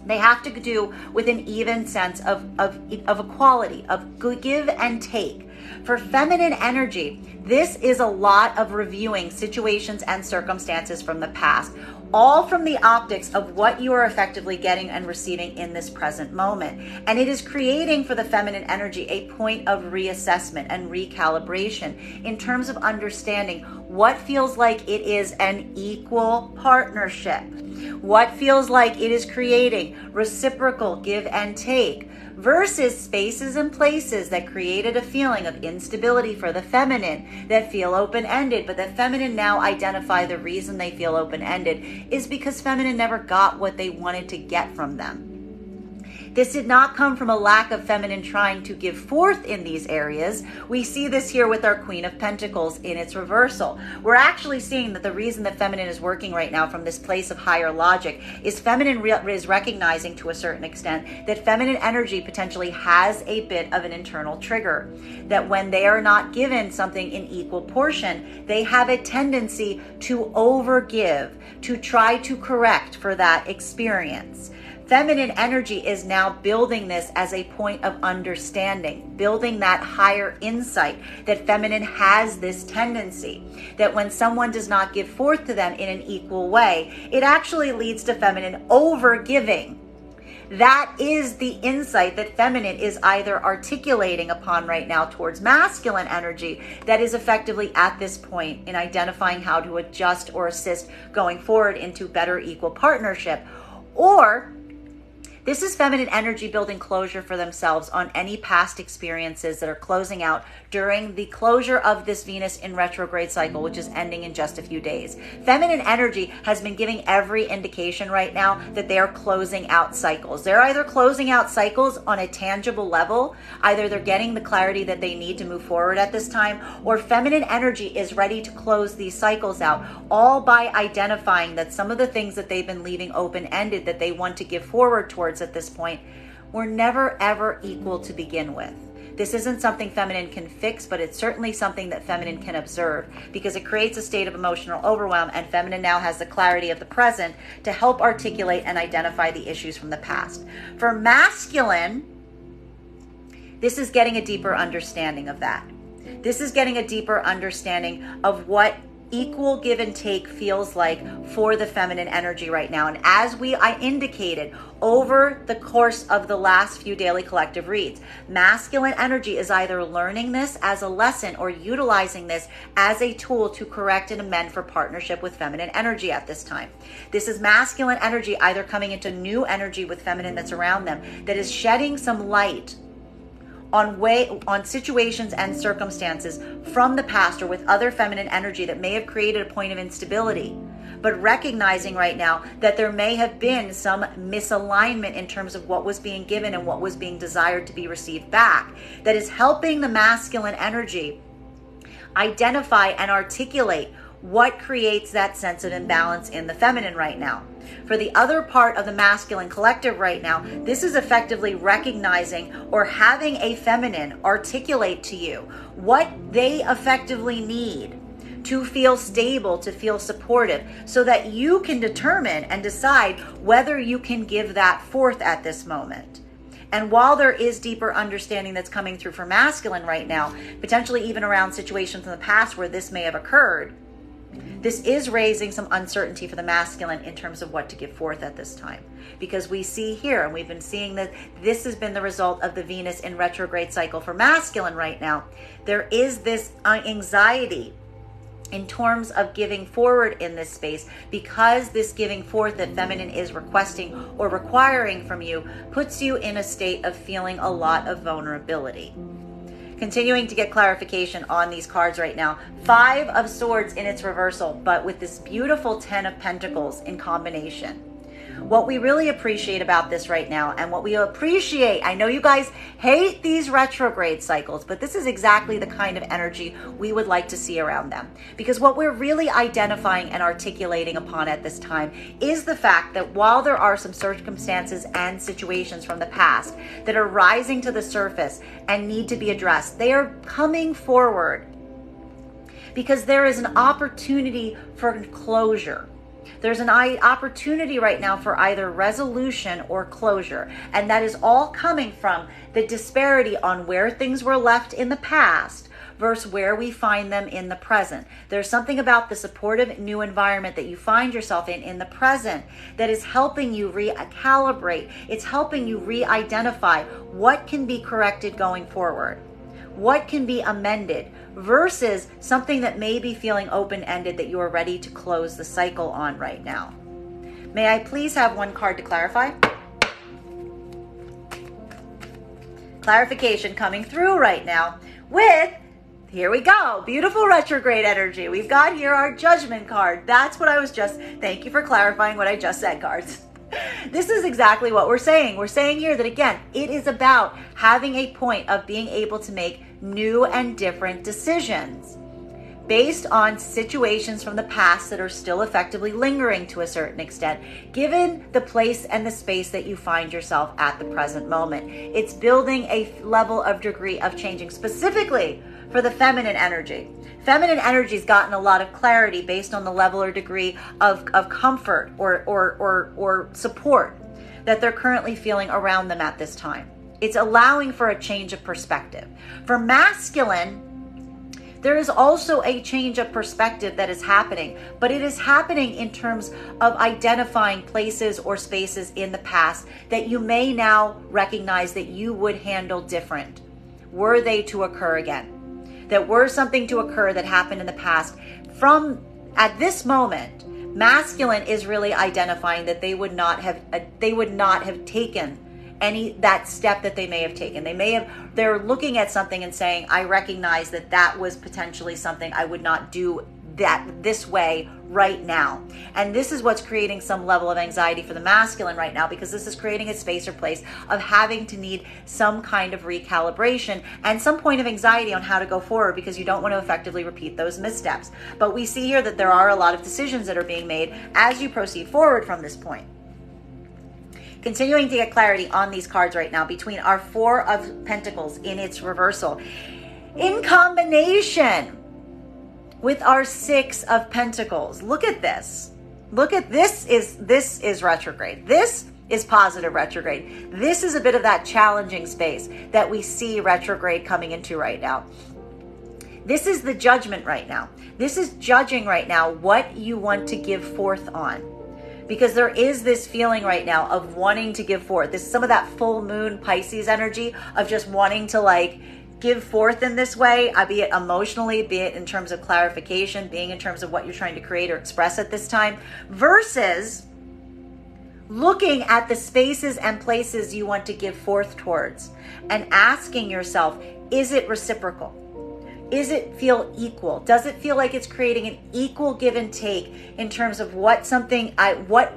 Speaker 1: They have to do with an even sense of equality, of give and take. For feminine energy, this is a lot of reviewing situations and circumstances from the past, all from the optics of what you are effectively getting and receiving in this present moment. And it is creating for the feminine energy a point of reassessment and recalibration in terms of understanding what feels like it is an equal partnership, what feels like it is creating reciprocal give and take, versus spaces and places that created a feeling of instability for the feminine that feel open-ended, but that feminine now identify the reason they feel open-ended is because feminine never got what they wanted to get from them. This did not come from a lack of feminine trying to give forth in these areas. We see this here with our Queen of Pentacles in its reversal. We're actually seeing that the reason that feminine is working right now from this place of higher logic is feminine is recognizing to a certain extent that feminine energy potentially has a bit of an internal trigger. That when they are not given something in equal portion, they have a tendency to overgive, to try to correct for that experience. Feminine energy is now building this as a point of understanding, building that higher insight that feminine has this tendency, that when someone does not give forth to them in an equal way, it actually leads to feminine overgiving. That is the insight that feminine is either articulating upon right now towards masculine energy that is effectively at this point in identifying how to adjust or assist going forward into better equal partnership, or this is feminine energy building closure for themselves on any past experiences that are closing out during the closure of this Venus in retrograde cycle, which is ending in just a few days. Feminine energy has been giving every indication right now that they are closing out cycles. They're either closing out cycles on a tangible level, either they're getting the clarity that they need to move forward at this time, or feminine energy is ready to close these cycles out, all by identifying that some of the things that they've been leaving open-ended that they want to give forward towards at this point were never ever equal to begin with. This isn't something feminine can fix, but it's certainly something that feminine can observe, because it creates a state of emotional overwhelm, and feminine now has the clarity of the present to help articulate and identify the issues from the past. For masculine, this is getting a deeper understanding of that. This is getting a deeper understanding of what equal give and take feels like for the feminine energy right now. And as I indicated over the course of the last few daily collective reads, masculine energy is either learning this as a lesson or utilizing this as a tool to correct and amend for partnership with feminine energy at this time. This is masculine energy either coming into new energy with feminine that's around them that is shedding some light on situations and circumstances from the past or with other feminine energy that may have created a point of instability, but recognizing right now that there may have been some misalignment in terms of what was being given and what was being desired to be received back, that is helping the masculine energy identify and articulate what creates that sense of imbalance in the feminine right now. For the other part of the masculine collective right now, this is effectively recognizing or having a feminine articulate to you what they effectively need to feel stable, to feel supportive, so that you can determine and decide whether you can give that forth at this moment. And while there is deeper understanding that's coming through for masculine right now, potentially even around situations in the past where this may have occurred, this is raising some uncertainty for the masculine in terms of what to give forth at this time. Because we see here, and we've been seeing that this has been the result of the Venus in retrograde cycle for masculine right now, there is this anxiety in terms of giving forward in this space, because this giving forth that feminine is requesting or requiring from you puts you in a state of feeling a lot of vulnerability. Continuing to get clarification on these cards right now. 5 of Swords in its reversal, but with this beautiful 10 of Pentacles in combination. What we really appreciate about this right now, and what we appreciate, I know you guys hate these retrograde cycles, but this is exactly the kind of energy we would like to see around them. Because what we're really identifying and articulating upon at this time is the fact that while there are some circumstances and situations from the past that are rising to the surface and need to be addressed, they are coming forward because there is an opportunity for closure. There's an opportunity right now for either resolution or closure. And that is all coming from the disparity on where things were left in the past versus where we find them in the present. There's something about the supportive new environment that you find yourself in the present that is helping you recalibrate. It's helping you re-identify what can be corrected going forward, what can be amended, versus something that may be feeling open-ended that you are ready to close the cycle on right now. May I please have one card to clarify? Clarification coming through right now with, here we go, beautiful retrograde energy. We've got here our Judgment card. That's what I was just, thank you for clarifying what I just said, cards. This is exactly what we're saying. We're saying here that, again, it is about having a point of being able to make new and different decisions based on situations from the past that are still effectively lingering to a certain extent, given the place and the space that you find yourself at the present moment. It's building a level of degree of changing, specifically for the feminine energy. Feminine energy's gotten a lot of clarity based on the level or degree of comfort or support that they're currently feeling around them at this time. It's allowing for a change of perspective. For masculine, there is also a change of perspective that is happening, but it is happening in terms of identifying places or spaces in the past that you may now recognize that you would handle different were they to occur again. That were something to occur that happened in the past. From at this moment, masculine is really identifying that they would not have taken that step that they may have taken. They're looking at something and saying, I recognize that was potentially something I would not do that this way right now. And this is what's creating some level of anxiety for the masculine right now, because this is creating a space or place of having to need some kind of recalibration and some point of anxiety on how to go forward, because you don't want to effectively repeat those missteps. But we see here that there are a lot of decisions that are being made as you proceed forward from this point. Continuing to get clarity on these cards right now between our 4 of Pentacles in its reversal in combination with our 6 of Pentacles. Look at this. Look at this is retrograde. This is positive retrograde. This is a bit of that challenging space that we see retrograde coming into right now. This is the judgment right now. This is judging right now what you want to give forth on. Because there is this feeling right now of wanting to give forth. This is some of that full moon Pisces energy of just wanting to give forth in this way, be it emotionally, be it in terms of clarification, being in terms of what you're trying to create or express at this time, versus looking at the spaces and places you want to give forth towards and asking yourself, is it reciprocal? Is it feel equal? Does it feel like it's creating an equal give and take in terms of what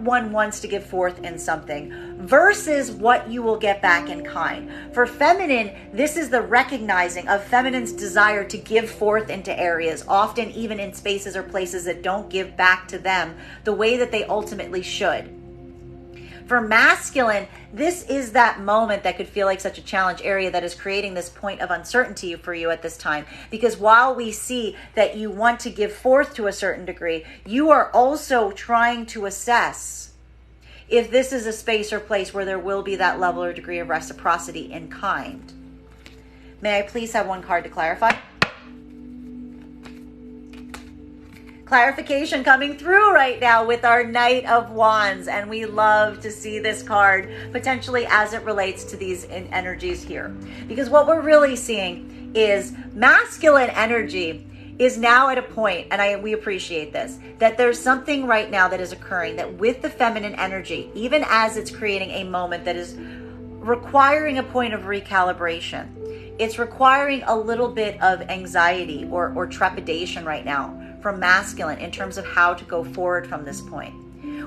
Speaker 1: one wants to give forth in something versus what you will get back in kind? For feminine, this is the recognizing of feminine's desire to give forth into areas, often even in spaces or places that don't give back to them the way that they ultimately should. For masculine, this is that moment that could feel like such a challenge area that is creating this point of uncertainty for you at this time. Because while we see that you want to give forth to a certain degree, you are also trying to assess if this is a space or place where there will be that level or degree of reciprocity in kind. May I please have one card to clarify? Clarification coming through right now with our Knight of Wands, and we love to see this card potentially as it relates to these energies here, because what we're really seeing is masculine energy is now at a point, and we appreciate this, that there's something right now that is occurring that with the feminine energy, even as it's creating a moment that is requiring a point of recalibration, it's requiring a little bit of anxiety or trepidation right now from masculine in terms of how to go forward from this point.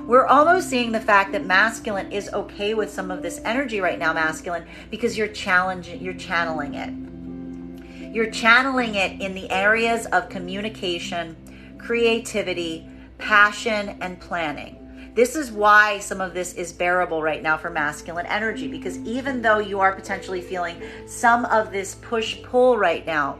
Speaker 1: We're almost seeing the fact that masculine is okay with some of this energy right now, masculine, because you're channeling it. You're channeling it in the areas of communication, creativity, passion, and planning. This is why some of this is bearable right now for masculine energy, because even though you are potentially feeling some of this push-pull right now,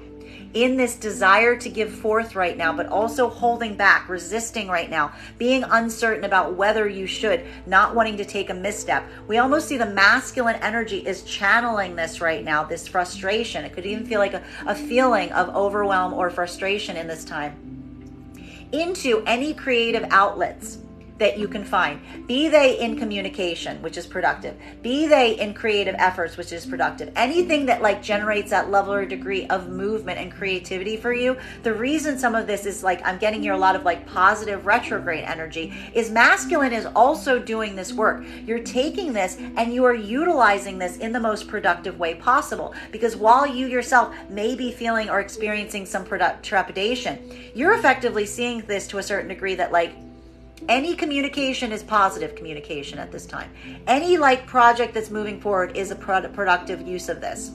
Speaker 1: in this desire to give forth right now, but also holding back, resisting right now, being uncertain about whether you should, not wanting to take a misstep. We almost see the masculine energy is channeling this right now, this frustration. It could even feel like a feeling of overwhelm or frustration in this time, into any creative outlets that you can find, be they in communication, which is productive, be they in creative efforts, which is productive, anything that like generates that level or degree of movement and creativity for you. The reason some of this is like, I'm getting here a lot of like positive retrograde energy, is masculine is also doing this work. You're taking this and you are utilizing this in the most productive way possible, because while you yourself may be feeling or experiencing some trepidation, you're effectively seeing this to a certain degree that like, any communication is positive communication at this time. Any like project that's moving forward is a productive use of this.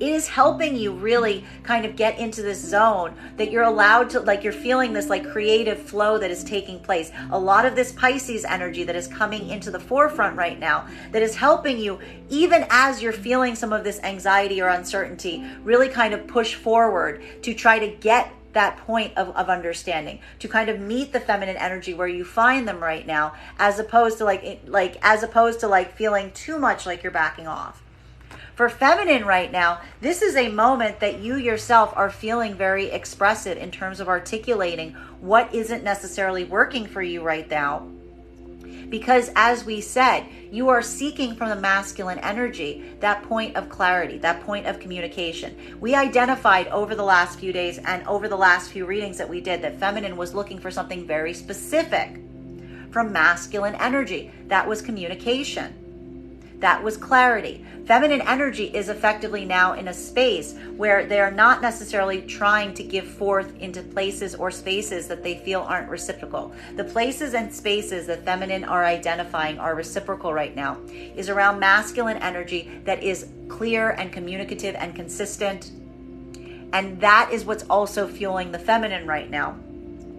Speaker 1: It is helping you really kind of get into this zone that you're allowed to, like you're feeling this like creative flow that is taking place. A lot of this Pisces energy that is coming into the forefront right now that is helping you, even as you're feeling some of this anxiety or uncertainty, really kind of push forward to try to get that point of understanding, to kind of meet the feminine energy where you find them right now, as opposed to like feeling too much like you're backing off. For feminine right now, this is a moment that you yourself are feeling very expressive in terms of articulating what isn't necessarily working for you right now. Because as we said, you are seeking from the masculine energy that point of clarity, that point of communication. We identified over the last few days and over the last few readings that we did that feminine was looking for something very specific from masculine energy. That was communication. That was clarity. Feminine energy is effectively now in a space where they are not necessarily trying to give forth into places or spaces that they feel aren't reciprocal. The places and spaces that feminine are identifying are reciprocal right now is around masculine energy that is clear and communicative and consistent. And that is what's also fueling the feminine right now,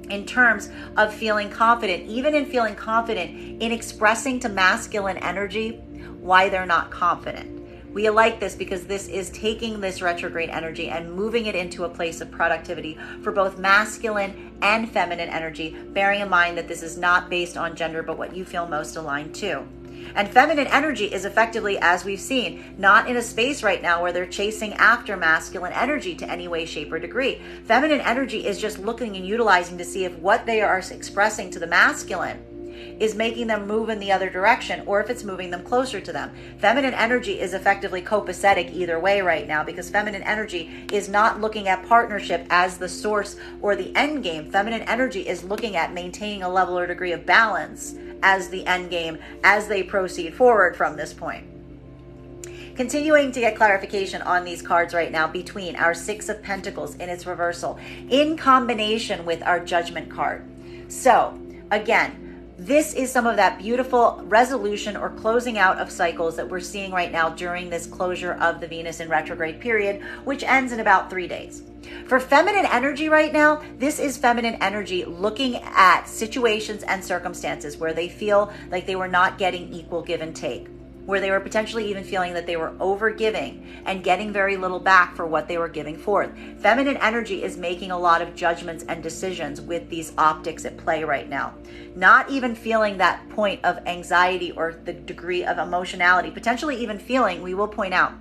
Speaker 1: in terms of feeling confident, even in feeling confident in expressing to masculine energy why they're not confident. We like this because this is taking this retrograde energy and moving it into a place of productivity for both masculine and feminine energy, bearing in mind that this is not based on gender, but what you feel most aligned to. And feminine energy is effectively, as we've seen, not in a space right now where they're chasing after masculine energy to any way, shape, or degree. Feminine energy is just looking and utilizing to see if what they are expressing to the masculine is making them move in the other direction, or if it's moving them closer to them. Feminine energy is effectively copacetic either way right now, because feminine energy is not looking at partnership as the source or the end game. Feminine energy is looking at maintaining a level or degree of balance as the end game as they proceed forward from this point. Continuing to get clarification on these cards right now between our Six of Pentacles in its reversal in combination with our Judgment card. So again, this is some of that beautiful resolution or closing out of cycles that we're seeing right now during this closure of the Venus in retrograde period, which ends in about 3 days. For feminine energy right now, this is feminine energy looking at situations and circumstances where they feel like they were not getting equal give and take, where they were potentially even feeling that they were over giving and getting very little back for what they were giving forth. Feminine energy is making a lot of judgments and decisions with these optics at play right now. Not even feeling that point of anxiety or the degree of emotionality, potentially even feeling, we will point out,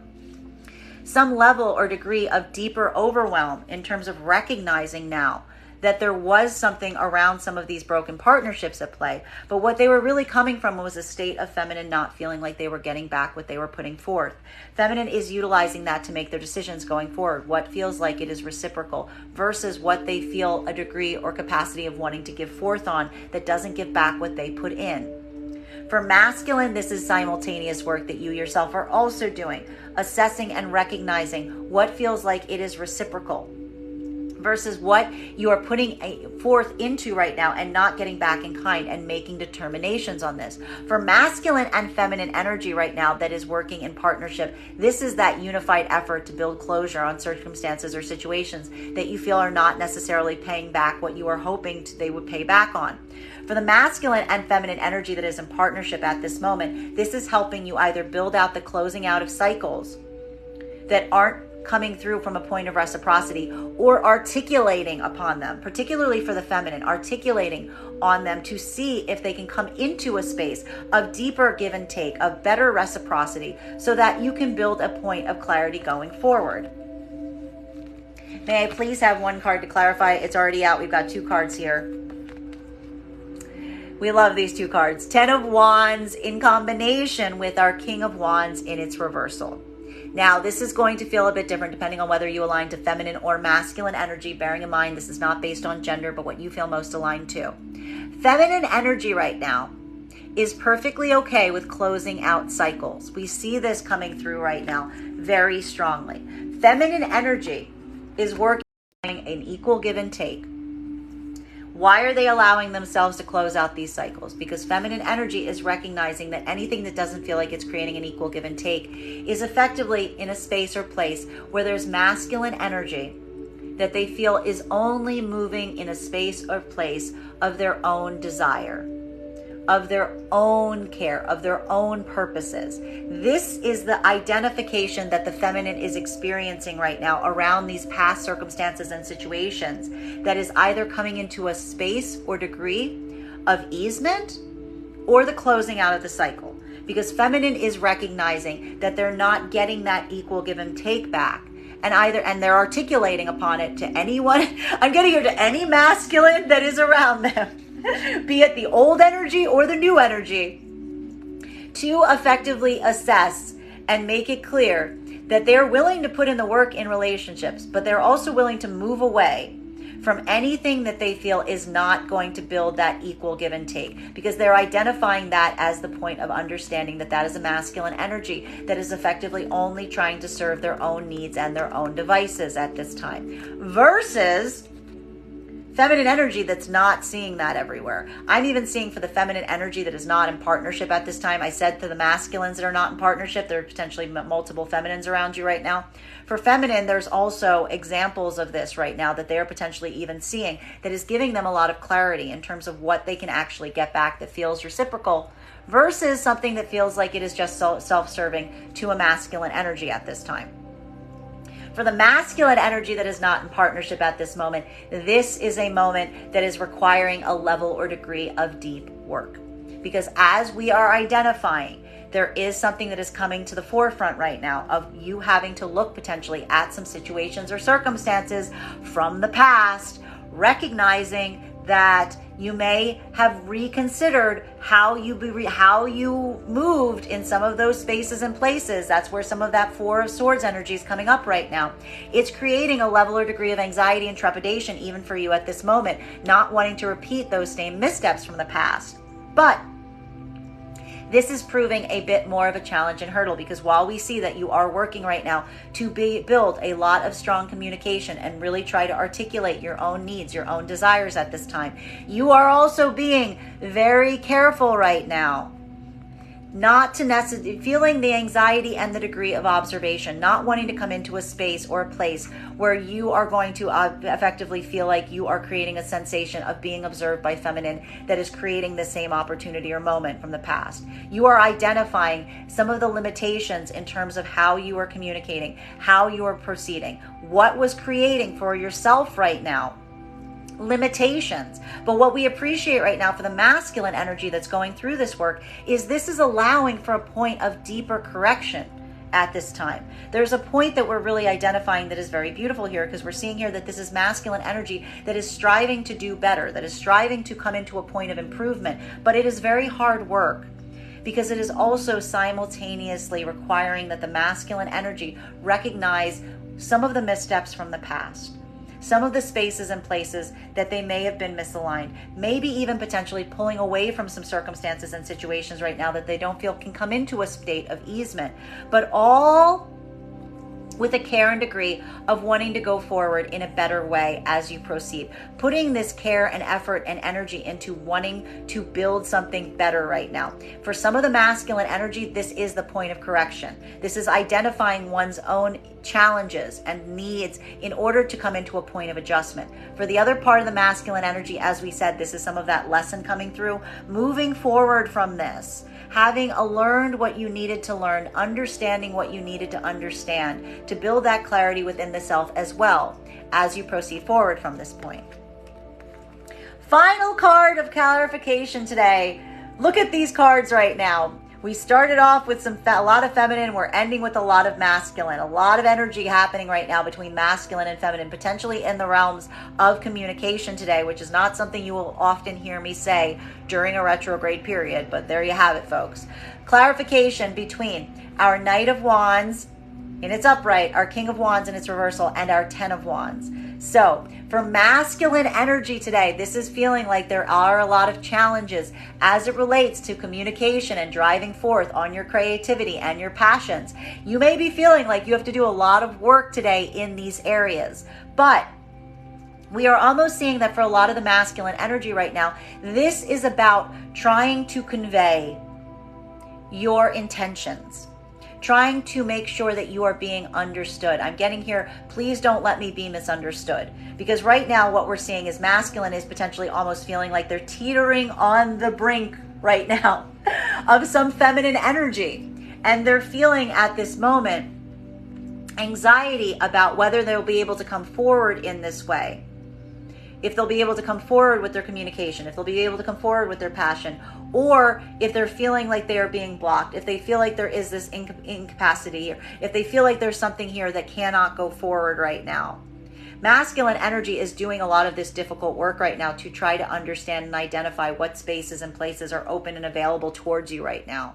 Speaker 1: some level or degree of deeper overwhelm in terms of recognizing now that there was something around some of these broken partnerships at play. But what they were really coming from was a state of feminine not feeling like they were getting back what they were putting forth. Feminine is utilizing that to make their decisions going forward, what feels like it is reciprocal versus what they feel a degree or capacity of wanting to give forth on that doesn't give back what they put in. For masculine, this is simultaneous work that you yourself are also doing, assessing and recognizing what feels like it is reciprocal versus what you are putting forth into right now and not getting back in kind and making determinations on this. For masculine and feminine energy right now that is working in partnership, this is that unified effort to build closure on circumstances or situations that you feel are not necessarily paying back what you are hoping they would pay back on. For the masculine and feminine energy that is in partnership at this moment, this is helping you either build out the closing out of cycles that aren't coming through from a point of reciprocity or articulating upon them, particularly for the feminine, articulating on them to see if they can come into a space of deeper give and take, of better reciprocity, so that you can build a point of clarity going forward. May I please have one card to clarify? It's already out. We've got 2 cards here. We love these 2 cards. 10 of Wands in combination with our King of Wands in its reversal. Now, this is going to feel a bit different depending on whether you align to feminine or masculine energy, bearing in mind this is not based on gender, but what you feel most aligned to. Feminine energy right now is perfectly okay with closing out cycles. We see this coming through right now very strongly. Feminine energy is working an equal give and take. Why are they allowing themselves to close out these cycles? Because feminine energy is recognizing that anything that doesn't feel like it's creating an equal give and take is effectively in a space or place where there's masculine energy that they feel is only moving in a space or place of their own desire, of their own care, of their own purposes. This is the identification that the feminine is experiencing right now around these past circumstances and situations that is either coming into a space or degree of easement or the closing out of the cycle. Because feminine is recognizing that they're not getting that equal give and take back. And they're articulating upon it to anyone. I'm getting here to any masculine that is around them. Be it the old energy or the new energy, to effectively assess and make it clear that they're willing to put in the work in relationships, but they're also willing to move away from anything that they feel is not going to build that equal give and take, because they're identifying that as the point of understanding that that is a masculine energy that is effectively only trying to serve their own needs and their own devices at this time, versus feminine energy that's not seeing that everywhere. I'm even seeing for the feminine energy that is not in partnership at this time. I said to the masculines that are not in partnership, there are potentially multiple feminines around you right now. For feminine, there's also examples of this right now that they are potentially even seeing that is giving them a lot of clarity in terms of what they can actually get back that feels reciprocal versus something that feels like it is just self-serving to a masculine energy at this time. For the masculine energy that is not in partnership at this moment, this is a moment that is requiring a level or degree of deep work. Because as we are identifying, there is something that is coming to the forefront right now of you having to look potentially at some situations or circumstances from the past, recognizing that you may have reconsidered how you moved in some of those spaces and places. That's where some of that 4 of Swords energy is coming up right now. It's creating a level or degree of anxiety and trepidation even for you at this moment, not wanting to repeat those same missteps from the past. But this is proving a bit more of a challenge and hurdle, because while we see that you are working right now to build a lot of strong communication and really try to articulate your own needs, your own desires at this time, you are also being very careful right now not to necessarily feeling the anxiety and the degree of observation, not wanting to come into a space or a place where you are going to effectively feel like you are creating a sensation of being observed by feminine that is creating the same opportunity or moment from the past. You are identifying some of the limitations in terms of how you are communicating, how you are proceeding, what was creating for yourself right now limitations. But what we appreciate right now for the masculine energy that's going through this work is this is allowing for a point of deeper correction at this time. There's a point that we're really identifying that is very beautiful here, because we're seeing here that this is masculine energy that is striving to do better, that is striving to come into a point of improvement, but it is very hard work, because it is also simultaneously requiring that the masculine energy recognize some of the missteps from the past, some of the spaces and places that they may have been misaligned, maybe even potentially pulling away from some circumstances and situations right now that they don't feel can come into a state of easement, but all with a care and degree of wanting to go forward in a better way as you proceed. Putting this care and effort and energy into wanting to build something better right now. For some of the masculine energy, this is the point of correction. This is identifying one's own challenges and needs in order to come into a point of adjustment. For the other part of the masculine energy, as we said, this is some of that lesson coming through, moving forward from this, having learned what you needed to learn, understanding what you needed to understand, to build that clarity within the self as well as you proceed forward from this point. Final card of clarification today. Look at these cards right now. We started off with a lot of feminine. We're ending with a lot of masculine. A lot of energy happening right now between masculine and feminine, potentially in the realms of communication today, which is not something you will often hear me say during a retrograde period, but there you have it, folks. Clarification between our Knight of Wands in its upright, our King of Wands in its reversal, and our Ten of Wands. So for masculine energy today, this is feeling like there are a lot of challenges as it relates to communication and driving forth on your creativity and your passions. You may be feeling like you have to do a lot of work today in these areas, but we are almost seeing that for a lot of the masculine energy right now, this is about trying to convey your intentions, trying to make sure that you are being understood. I'm getting here, please don't let me be misunderstood. Because right now what we're seeing is masculine is potentially almost feeling like they're teetering on the brink right now of some feminine energy. And they're feeling at this moment anxiety about whether they'll be able to come forward in this way. If they'll be able to come forward with their communication, if they'll be able to come forward with their passion, or if they're feeling like they are being blocked, if they feel like there is this incapacity here, if they feel like there's something here that cannot go forward right now. Masculine energy is doing a lot of this difficult work right now to try to understand and identify what spaces and places are open and available towards you right now,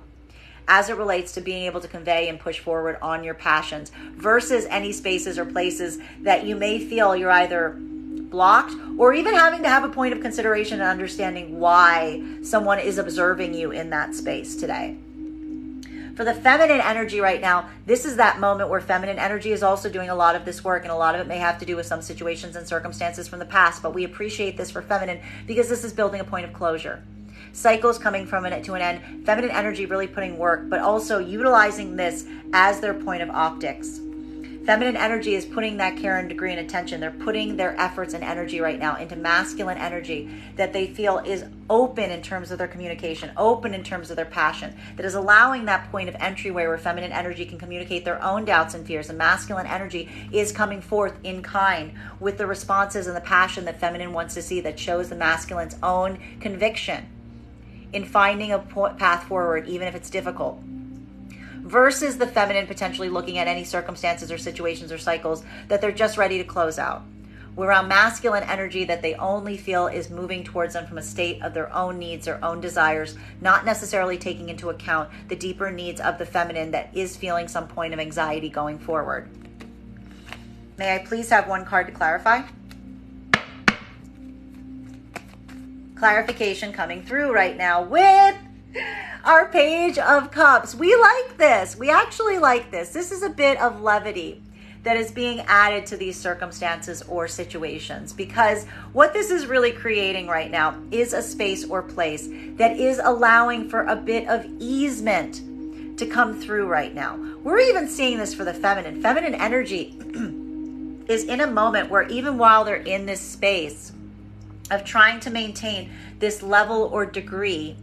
Speaker 1: as it relates to being able to convey and push forward on your passions, versus any spaces or places that you may feel you're either blocked or even having to have a point of consideration and understanding why someone is observing you in that space today. For the feminine energy right now, this is that moment where feminine energy is also doing a lot of this work, and a lot of it may have to do with some situations and circumstances from the past, but we appreciate this for feminine because this is building a point of closure. Cycles coming from it to an end, feminine energy really putting work, but also utilizing this as their point of optics. Feminine energy is putting that care and degree and attention. They're putting their efforts and energy right now into masculine energy that they feel is open in terms of their communication, open in terms of their passion, that is allowing that point of entryway where feminine energy can communicate their own doubts and fears, and masculine energy is coming forth in kind with the responses and the passion that feminine wants to see, that shows the masculine's own conviction in finding a path forward, even if it's difficult. Versus the feminine potentially looking at any circumstances or situations or cycles that they're just ready to close out. We're around masculine energy that they only feel is moving towards them from a state of their own needs, their own desires, not necessarily taking into account the deeper needs of the feminine that is feeling some point of anxiety going forward. May I please have one card to clarify? Clarification coming through right now with our Page of Cups. We like this. We actually like this. This is a bit of levity that is being added to these circumstances or situations, because what this is really creating right now is a space or place that is allowing for a bit of easement to come through right now. We're even seeing this for the feminine. Feminine energy is in a moment where even while they're in this space of trying to maintain this level or degree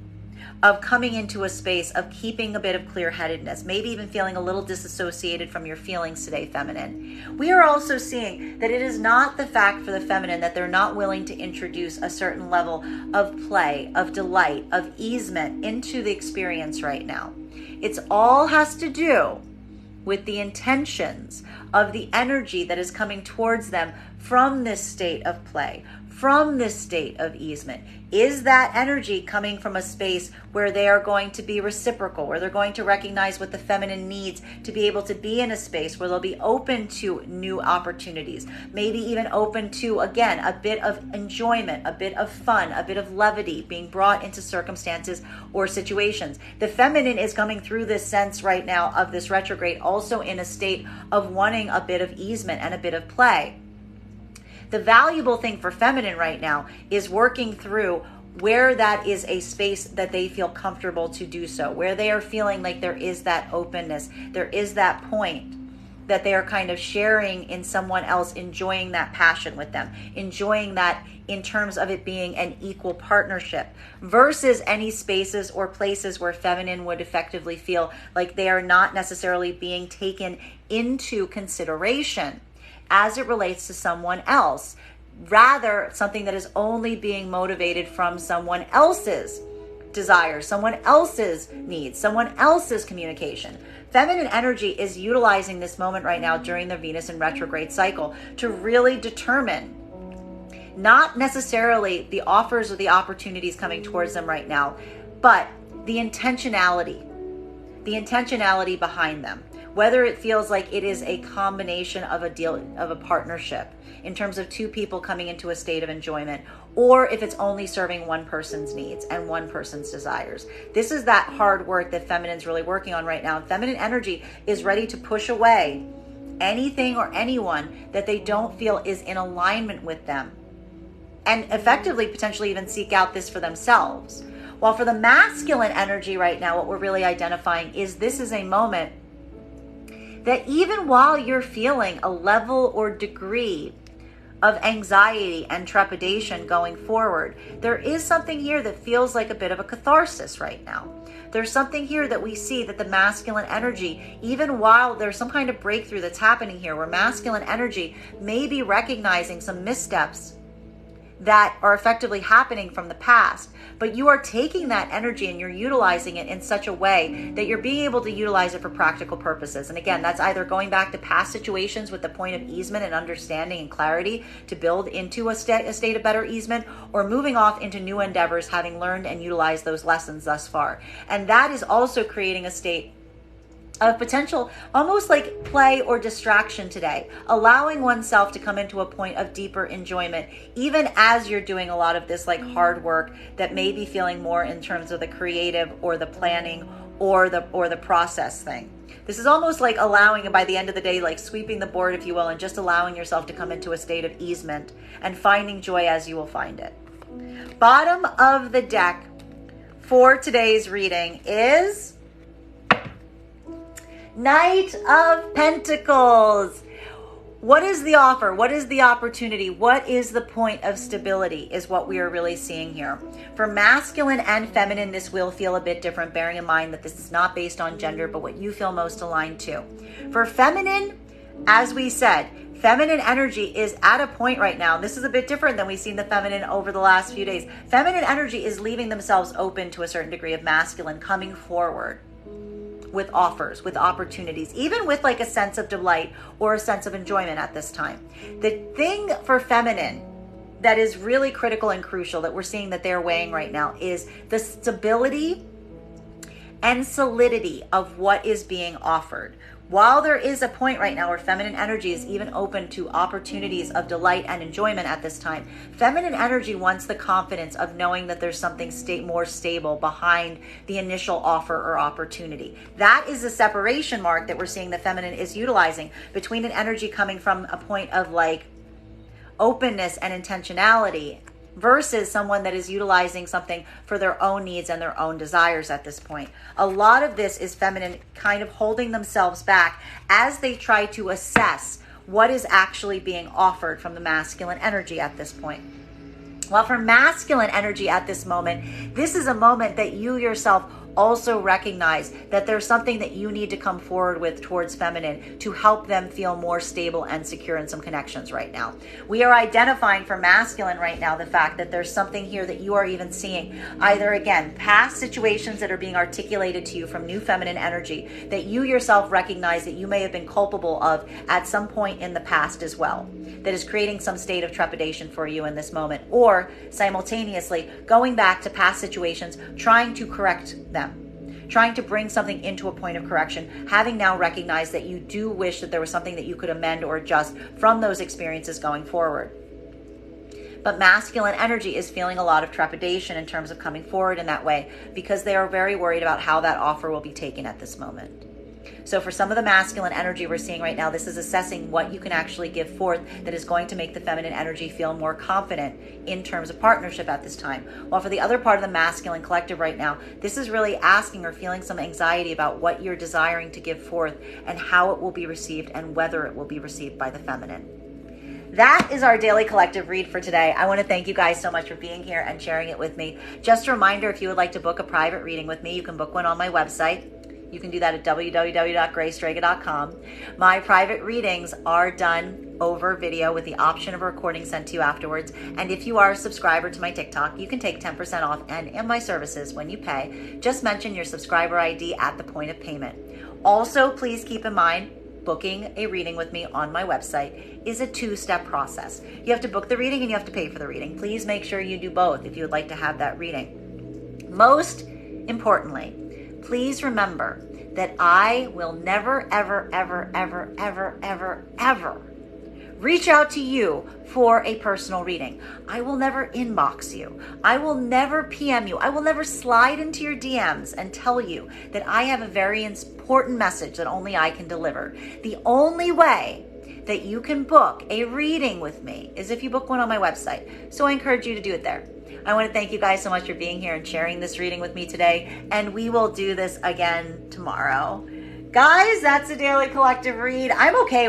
Speaker 1: of coming into a space of keeping a bit of clear-headedness, maybe even feeling a little disassociated from your feelings today, feminine. We are also seeing that it is not the fact for the feminine that they're not willing to introduce a certain level of play, of delight, of easement into the experience right now. It's all has to do with the intentions of the energy that is coming towards them from this state of play, from this state of easement? Is that energy coming from a space where they are going to be reciprocal, where they're going to recognize what the feminine needs to be able to be in a space where they'll be open to new opportunities, maybe even open to, again, a bit of enjoyment, a bit of fun, a bit of levity being brought into circumstances or situations? The feminine is coming through this sense right now of this retrograde also in a state of wanting a bit of easement and a bit of play. The valuable thing for feminine right now is working through where that is a space that they feel comfortable to do so, where they are feeling like there is that openness, there is that point that they are kind of sharing in someone else, enjoying that passion with them, enjoying that in terms of it being an equal partnership, versus any spaces or places where feminine would effectively feel like they are not necessarily being taken into consideration as it relates to someone else, rather something that is only being motivated from someone else's desires, someone else's needs, someone else's communication. Feminine energy is utilizing this moment right now during the Venus in retrograde cycle to really determine not necessarily the offers or the opportunities coming towards them right now, but the intentionality behind them. Whether it feels like it is a combination of a deal, of a partnership in terms of two people coming into a state of enjoyment, or if it's only serving one person's needs and one person's desires. This is that hard work that feminine's really working on right now. And feminine energy is ready to push away anything or anyone that they don't feel is in alignment with them, and effectively potentially even seek out this for themselves. While for the masculine energy right now, what we're really identifying is this is a moment that even while you're feeling a level or degree of anxiety and trepidation going forward, there is something here that feels like a bit of a catharsis right now. There's something here that we see that the masculine energy, even while there's some kind of breakthrough that's happening here, where masculine energy may be recognizing some missteps that are effectively happening from the past, but you are taking that energy and you're utilizing it in such a way that you're being able to utilize it for practical purposes. And again, that's either going back to past situations with the point of easement and understanding and clarity to build into a state of better easement, or moving off into new endeavors, having learned and utilized those lessons thus far. And that is also creating a state of potential, almost like play or distraction today, allowing oneself to come into a point of deeper enjoyment, even as you're doing a lot of this like hard work that may be feeling more in terms of the creative or the planning or the process thing. This is almost like allowing, by the end of the day, like sweeping the board, if you will, and just allowing yourself to come into a state of easement and finding joy as you will find it. Bottom of the deck for today's reading is Knight of Pentacles. What is the offer? What is the opportunity? What is the point of stability is what we are really seeing here. For masculine and feminine, this will feel a bit different, bearing in mind that this is not based on gender, but what you feel most aligned to. For feminine, as we said, feminine energy is at a point right now. This is a bit different than we've seen the feminine over the last few days. Feminine energy is leaving themselves open to a certain degree of masculine coming forward with offers, with opportunities, even with like a sense of delight or a sense of enjoyment at this time. The thing for feminine that is really critical and crucial that we're seeing that they're weighing right now is the stability and solidity of what is being offered. While there is a point right now where feminine energy is even open to opportunities of delight and enjoyment at this time, feminine energy wants the confidence of knowing that there's something more stable behind the initial offer or opportunity. That is the separation mark that we're seeing the feminine is utilizing between an energy coming from a point of like openness and intentionality versus someone that is utilizing something for their own needs and their own desires at this point. A lot of this is feminine kind of holding themselves back as they try to assess what is actually being offered from the masculine energy at this point. Well, for masculine energy at this moment, this is a moment that you yourself also recognize that there's something that you need to come forward with towards feminine to help them feel more stable and secure in some connections right now. We are identifying for masculine right now the fact that there's something here that you are even seeing, either again, past situations that are being articulated to you from new feminine energy that you yourself recognize that you may have been culpable of at some point in the past as well, that is creating some state of trepidation for you in this moment, or simultaneously going back to past situations, trying to correct them, trying to bring something into a point of correction, having now recognized that you do wish that there was something that you could amend or adjust from those experiences going forward. But masculine energy is feeling a lot of trepidation in terms of coming forward in that way because they are very worried about how that offer will be taken at this moment. So for some of the masculine energy we're seeing right now, this is assessing what you can actually give forth that is going to make the feminine energy feel more confident in terms of partnership at this time. While for the other part of the masculine collective right now, this is really asking or feeling some anxiety about what you're desiring to give forth and how it will be received and whether it will be received by the feminine. That is our daily collective read for today. I want to thank you guys so much for being here and sharing it with me. Just a reminder, if you would like to book a private reading with me, you can book one on my website. You can do that at www.graystrega.com. My private readings are done over video with the option of a recording sent to you afterwards. And if you are a subscriber to my TikTok, you can take 10% off and my services when you pay. Just mention your subscriber ID at the point of payment. Also, please keep in mind, booking a reading with me on my website is a two-step process. You have to book the reading and you have to pay for the reading. Please make sure you do both if you would like to have that reading. Most importantly, please remember that I will never, ever, ever, ever, ever, ever, ever reach out to you for a personal reading. I will never inbox you. I will never PM you. I will never slide into your DMs and tell you that I have a very important message that only I can deliver. The only way that you can book a reading with me is if you book one on my website. So I encourage you to do it there. I want to thank you guys so much for being here and sharing this reading with me today. And we will do this again tomorrow. Guys, that's a daily collective read. I'm okay with